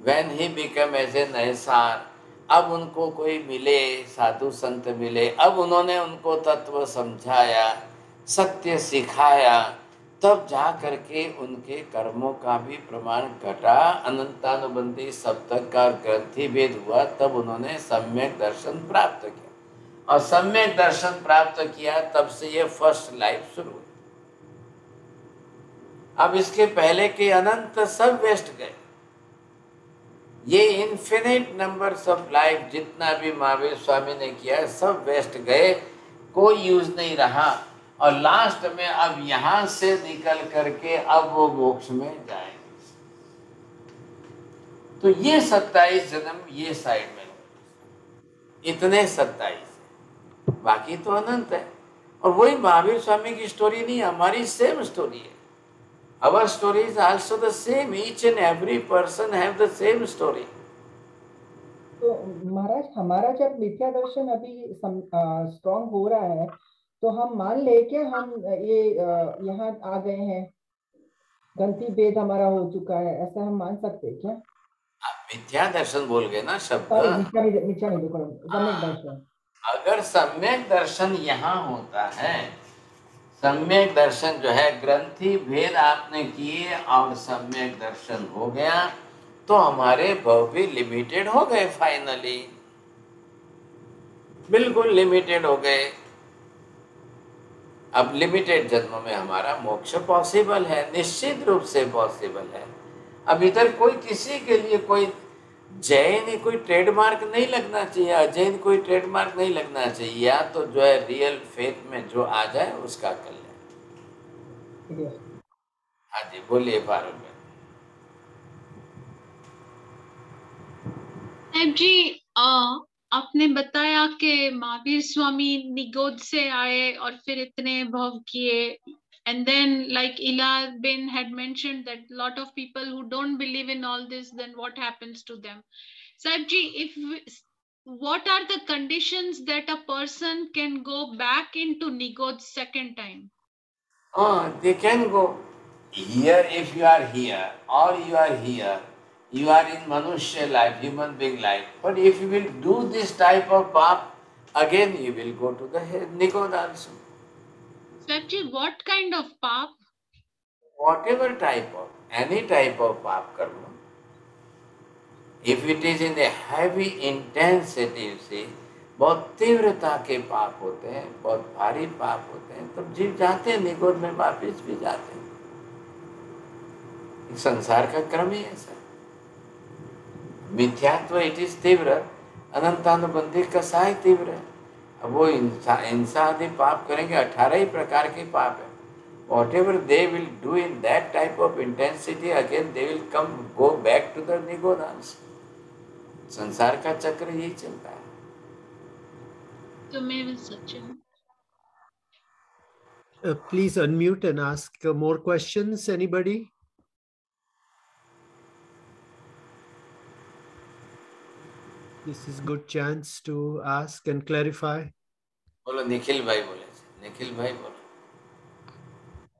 when he become as a Nayasar, अब उनको कोई मिले, साधु संत मिले, अब उन्होंने उनको तत्व समझाया, सत्य सिखाया, तब जा करके उनके कर्मों का भी प्रमाण घटा, अनंतानुबंधी सप्तक का ग्रंथि भेद हुआ, तब उन्होंने सम्यक दर्शन प्राप्त किया, और सम्यक दर्शन प्राप्त किया, तब से ये फर्स्ट लाइफ शुरू हुई। अब इसके पहले के अनंत सब वेस्ट गए। ये इन्फिनिट नंबर्स ऑफ लाइफ जितना भी महावीर स्वामी ने किया, सब वेस्ट गए, कोई यूज नहीं रहा, और लास्ट में अब यहां से निकल करके अब वो मोक्ष में जाएंगे। तो ये 27 जन्म ये साइड में, इतने 27, बाकी तो अनंत है। और वही महावीर स्वामी की स्टोरी नहीं, हमारी सेम स्टोरी है। Our story is also the same. Each and every person have the same story. तो महाराज, हमारा जब मिथ्या दर्शन अभी स्ट्रॉन्ग हो रहा है, तो हम मान ले कि हम ये यहाँ आ गए हैं, ग्रंथि भेद हमारा हो चुका है, ऐसा हम मान सकते हैं क्या? आप मिथ्या दर्शन बोल गए ना शब्द। मिथ्या नहीं देखो, सम्यक दर्शन। अगर सम्यक दर्शन यहाँ होता है, सम्यक दर्शन जो है, ग्रंथि भेद आपने किए और सम्यक दर्शन हो गया, तो हमारे भव भी लिमिटेड हो गए, फाइनली बिल्कुल लिमिटेड हो गए। अब लिमिटेड जन्म में हमारा मोक्ष पॉसिबल है, निश्चित रूप से पॉसिबल है। अब इधर कोई किसी के लिए कोई जैन कोई ट्रेडमार्क नहीं लगना चाहिए, अजैन कोई ट्रेडमार्क नहीं लगना चाहिए, या तो जो है रियल फेथ में जो आ जाए उसका कल्याण। हाँ जी, बोलिए फारूक जी। आपने बताया कि महावीर स्वामी निगोद से आए और फिर इतने भव किए, and then like Ila bin had mentioned that lot of people who don't believe in all this, then what happens to them? Sahib ji, what are the conditions that a person can go back into Nigod second time? They can go here if you are here, or you are here. You are in Manushya life, human being life. But if you will do this type of path, again you will go to the Nigod also. Swapji, what kind of path? Whatever type of, any type of path karma. If it is in a heavy intensity, you see, बहुत तीव्रता के पाप होते हैं, बहुत भारी पाप होते हैं, तब जीव जाते हैं निगोद में, वापिस भी जाते हैं। संसार का क्रम ही ऐसा। मिथ्यात्व इट इज तीव्र, अनंतानुबंधी कसाय तीव्र है। अब वो हिंसा आदि पाप करेंगे, 18 ही प्रकार के पाप है। Whatever they will do in that type of intensity, again they will go back to the nigodans. संसार का चक्र यही चलता है। त्वमेव सत्यम। Please unmute and ask more questions. Anybody? This is good chance to ask and clarify. बोलो निखिल भाई, बोले निखिल भाई बोलो।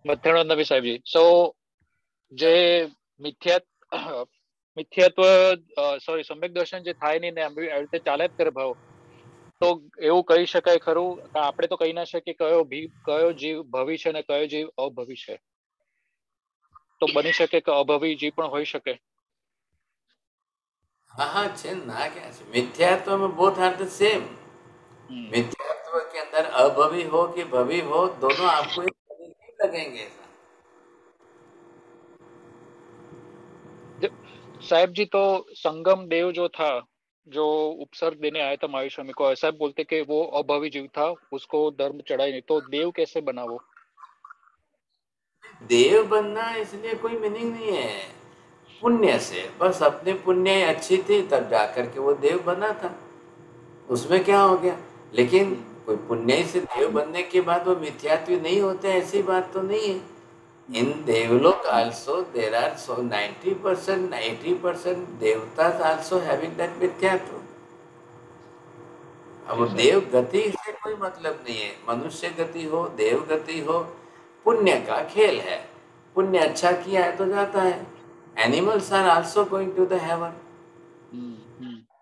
મથેણો નબી સાહેબજી, સો જે મિથ્યાત્વ સોરી સમ્યક દર્શન જે થાય નહીં ને આવી રીતે ચાલે જ કરે ભાવ, તો એવું કહી શકાય ખરું? આપણે તો કહી ના શકીએ કયો જીવ ભવી છે ને કયો જીવ અભવી છે, તો બની શકે કે અભવી જીવ પણ હોઈ શકે? हाँ છે ना, क्या है मिथ्यात्व में बोथ आर द सेम। मिथ्यात्व के अंदर अभवी हो कि भवी हो, दोनों आपको एक नहीं लगेंगे। साहब जी, तो संगम देव जो था, जो उपसर्ग देने आया था महावीर स्वामी को, ऐसा बोलते कि वो अभवी जीव था, उसको धर्म चढ़ाई नहीं, तो देव कैसे बना वो? देव बनना इसलिए कोई मीनिंग नहीं है। पुण्य से, बस अपने पुण्य अच्छी थी तब जाकर के वो देव बना था, उसमें क्या हो गया। लेकिन कोई पुण्य से देव बनने के बाद वो मिथ्यात्व नहीं होते, ऐसी बात तो नहीं है। In Devlok also there are so 90%, 80% देवतास also having that मिथ्यात्व। अब देव गति से कोई मतलब नहीं है, मनुष्य गति हो, देव गति हो, पुण्य का खेल है। पुण्य अच्छा किया है तो जाता है। Animals are also going to the heaven,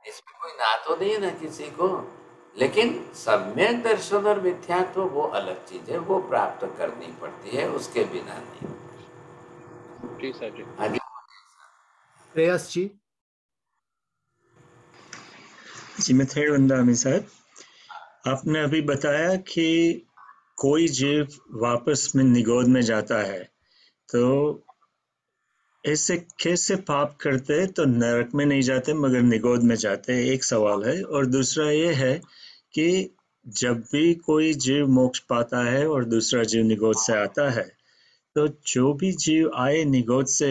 इसमें कोई ना तो नहीं है ना किसी को। लेकिन सम्यक दर्शन और मिथ्यात्व वो अलग चीज है, वो प्राप्त करनी पड़ती है, उसके बिना नहीं। जी सर जी। प्रयास जी। जिमिथेर वंदामी साहब, आपने अभी बताया कि कोई जीव वापस में निगोद में जाता है, तो ऐसे कैसे पाप करते हैं तो नरक में नहीं जाते मगर निगोद में जाते हैं? एक सवाल है। और दूसरा ये है कि जब भी कोई जीव मोक्ष पाता है और दूसरा जीव निगोद से आता है, तो जो भी जीव आए निगोद से,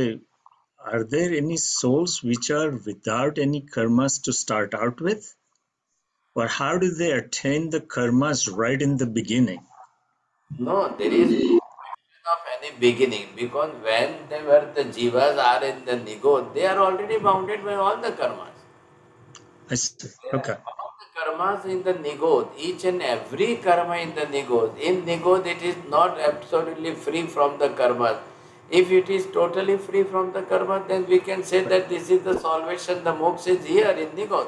are there any souls which are without any karmas to start out with? Or how do they attain the karmas right in the beginning? No, there is of any beginning, because whenever the jivas are in the nigod, they are already bounded by all the karmas. I see. Okay. All the karmas in the nigod, each and every karma in the nigod. In nigod, it is not absolutely free from the karmas. If it is totally free from the karma, then we can say that this is the salvation, the moksha is here in nigod.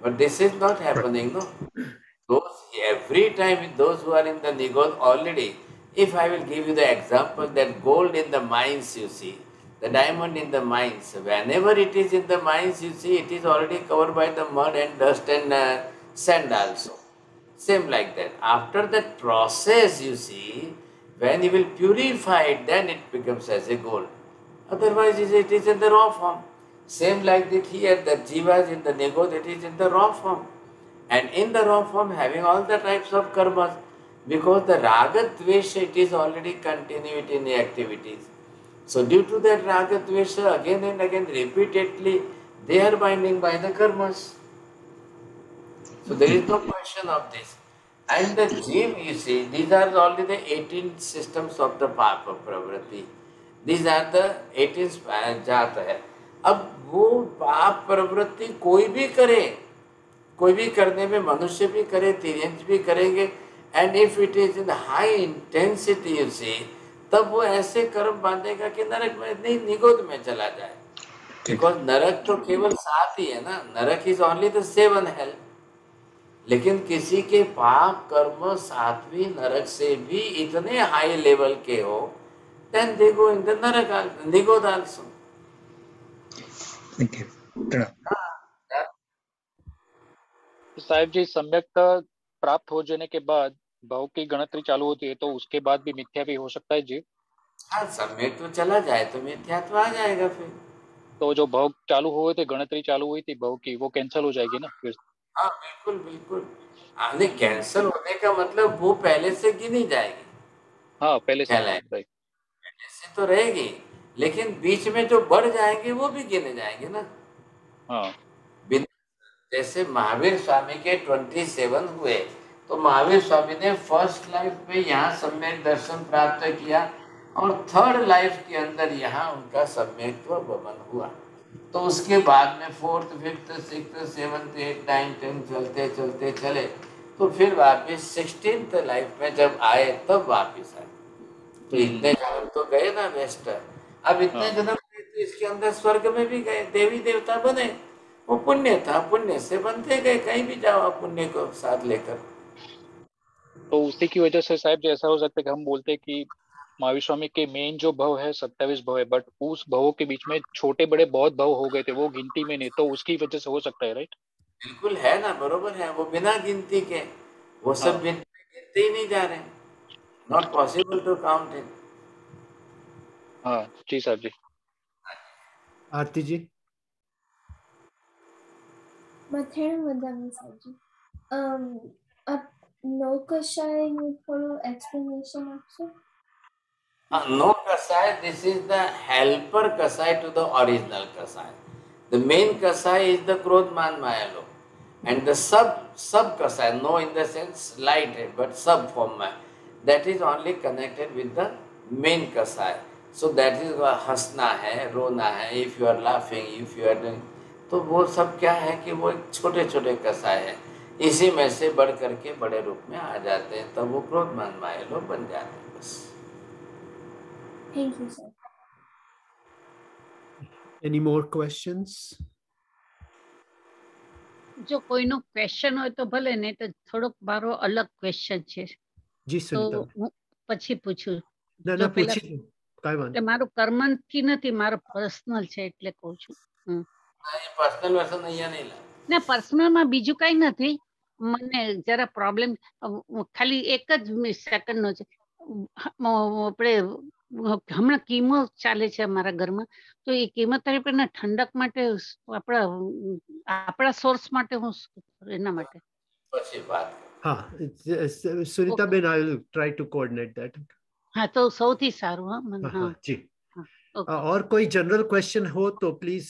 But this is not happening, no. Every time those who are in the nigod already, if I will give you the example that gold in the mines, you see, the diamond in the mines, whenever it is in the mines, you see, it is already covered by the mud and dust and sand also. Same like that. After that process, you see, when you will purify it, then it becomes as a gold. Otherwise, it is in the raw form. Same like that here, the jivas in the nigod, it is in the raw form. And in the raw form, having all the types of karmas, because the raga dvesha, it is already continuity in the activities. So due to that raga dvesha, again and again, repeatedly, they are binding by the karmas. So there is no question of this. And the jiv, you see, these are only the 18 systems of the papa pravrati. These are the 18 jata hai. अब वो पाप प्रवृत्ति कोई भी करे, कोई भी करने में, मनुष्य भी करे, तिर्यंज भी करेंगे, and if it is in high intensity you see, तब वो ऐसे कर्म बांधेगा कि नरक में नहीं, निगोद में चला जाए। बिकॉज नरक तो केवल 7 ही है ना, नरक इज ओनली द 7 हेल। लेकिन किसी के पाप कर्म 7वीं नरक से भी इतने हाई लेवल के हो, then they go in the नरक, निगोद आल्सो। Thank you. साहिब जी, सम्यक प्राप्त हो जाने के बाद भाव की गणतरी चालू होती है, तो उसके बाद भी मिथ्या भी हो सकता है जी? हाँ, सम्यक तो चला जाए तो मिथ्यात्व आ जाएगा फिर। तो जो भाव चालू हुए थे, गणतरी चालू हुई थी भाव की, वो कैंसिल हो जाएगी ना फिर? हाँ बिल्कुल बिल्कुल। आने कैंसिल होने का मतलब वो पहले से गिनी जाएगी। हाँ पहले से, ख्याल है? राइट। पहले से तो रहेगी, लेकिन बीच में जो बढ़ जाएंगे वो भी गिने जाएंगे ना। हाँ जैसे महावीर स्वामी के 27 हुए, तो महावीर स्वामी ने फर्स्ट लाइफ में यहाँ सम्यक दर्शन प्राप्त किया और थर्ड लाइफ के अंदर यहाँ उनका सम्यक्त्व गमन हुआ। तो उसके बाद में 4th 5th 6th 7th 8th 9th 10th चलते चलते चले, तो फिर वापिस 16th लाइफ में जब आए तब वापिस आए। तो इतने जन्म तो गए ना वेस्ट, अब इतने जन्म तो इसके अंदर स्वर्ग में भी गए, देवी देवता बने। वो पुण्य था, पुण्य से बनते गए, कहीं भी जाओ आप पुण्य को साथ लेकर। तो उसी की वजह से साहब जी ऐसा हो सकता है कि हम बोलते हैं कि महावीर स्वामी के मेन जो भव है 27 भव है, बट उस भवों के बीच में छोटे बड़े बहुत भव हो गए थे, वो गिनती में नहीं, तो उसकी वजह से हो सकता है, राइट? बिल्कुल है ना, बरोबर है, वो बिना गिनती के, वो सब गिनते ही नहीं जा रहे, not possible to count it. हाँ जी साहब जी। आरती जी। Matern Vandami Saji. Up no Kashai, you follow explanation also? No Kasai, this is the helper Kasai to the original Kasai. The main Kasai is the Krodhman Mayalo. And the sub Kasai, no in the sense light, but sub form, that is only connected with the main Kasai. So that is हंसना है, रोना है, if you are laughing, if you are doing, तो वो सब क्या है कि वो छोटे छोटे कसाय है, इसी में से बढ़ करके बड़े रूप में आ जाते हैं, तब वो क्रोधमान माया लोग बन जाते हैं बस। Thank you, sir. Any more questions? જો કોઈનો ક્વેશ્ચન હોય તો ભલે, નહીં તો થોડોક મારો અલગ ક્વેશ્ચન છે, જી તો સુનિતા, હું પછી પૂછું. ના જો ના પેલા પૂછી લો, કાઈ વાંધો એટલે મારું કર્મથી નથી, મારો પર્સનલ છે એટલે કહું છું. पर्सनल वर्सन અહીંયા નહીં લા ના, પર્સનલમાં બીજું કઈ નથી, મને જરા પ્રોબ્લેમ ખાલી એક જ સેકન્ડનો છે. આપણે હમણાં કીમો ચાલે છે અમારા ઘરમાં, તો એ કીમોથેરાપીના ઠંડક માટે આપણા સોર્સ માટે હું એના માટે. પછી વાત हाँ Sunita ben, I will try to coordinate that. हाँ तो સૌથી સારું. हाँ हाँ हाँ जी. ओके. और कोई जनरल क्वेश्चन हो तो प्लीज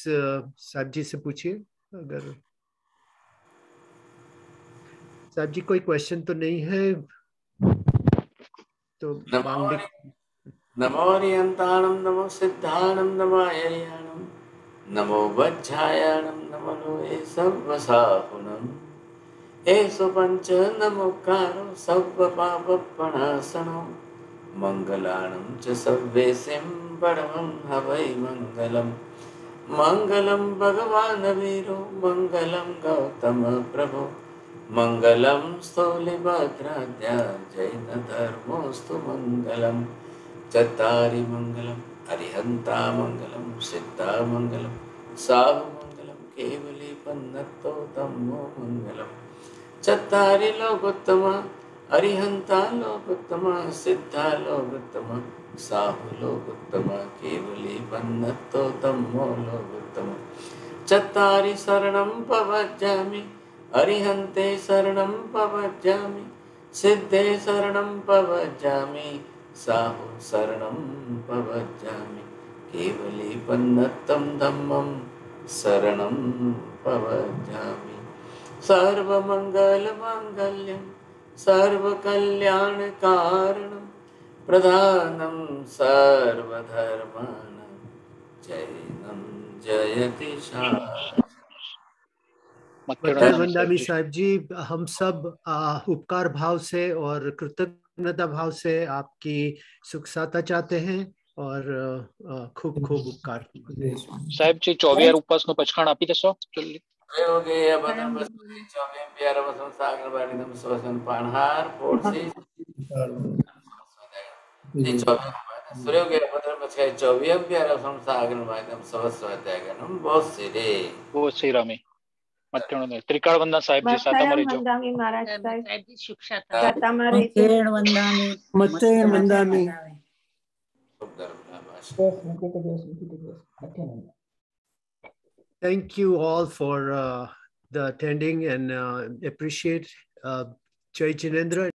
साहब जी से पूछिए. अगर साहब जी कोई क्वेश्चन तो नहीं है तो नमो रियंताणं नमो सिद्धाणं नमो आर्याणं नमो वज्रायाणं नमो लोये सर्वसाहुनं एषु पंच नमोकारो सर्वपापप्रणाशनो मंगलाणं च सर्वेषां परमं हवै मंगलम् मंगलं भगवान् वीरो मंगलं गौतम प्रभो मंगलं स्थूलिभद्राद्या जैन धर्मोस्तु मंगलम् चत्तारि मंगलम् अरिहन्ता मंगलं सिद्धा मंगलं साहु मंगलं केवली पन्नतो तमो मंगलम् चत्तारि लोकोत्तमा अरिहन्ता लोकोत्तमा सिद्धा लोकोत्तमा साहु लोकोत्तमा केवली पन्नतो तमो लोकोत्तमा चत्तारि शरणं पवज्जामि अरिहन्ते शरणं पवज्जामि सिद्धे शरणं पवज्जामि साहु शरणं पवज्जामि केवली पन्नतं धम्मं शरणं पवज्जामि सर्वमङ्गलमाङ्गल्यं सर्वकल्याणकारणं प्रधानं सर्वधर्माणां जैनं जयति मत्तन वंदामी साहब जी, हम सब उपकार भाव से और कृतज्ञता भाव से आपकी सुख साता चाहते हैं और खूब खूब उपकार. સાહેબ જી 24 ઉપવાસનો પચખાણ આપી દેશો જલ્દી. પ્રયોગે અબધમ વસ્તુની ચોવીમ પ્યાર વસન સાગર વારિદમ સ્વસન પાણહાર પોડસી ની ચોવીમ પ્રયોગે અબધમ વસ્તુની ચોવીમ પ્યાર વસન સાગર વારિદમ સ્વસન बहुत सीधे वो श्री रामी મત્તેણો ત્રિકાળ વંદના સાહેબ જી સાતા મરી જો. Vandami Maharaj Sahib. સાહેબજી શિક્ષા Sata Maharaj. મત્તેણ વંદામી મત્તેણ વંદામી. Yes, Nikita, yes, Nikita, yes. Thank you all for the attending and appreciate Jai Jinendra.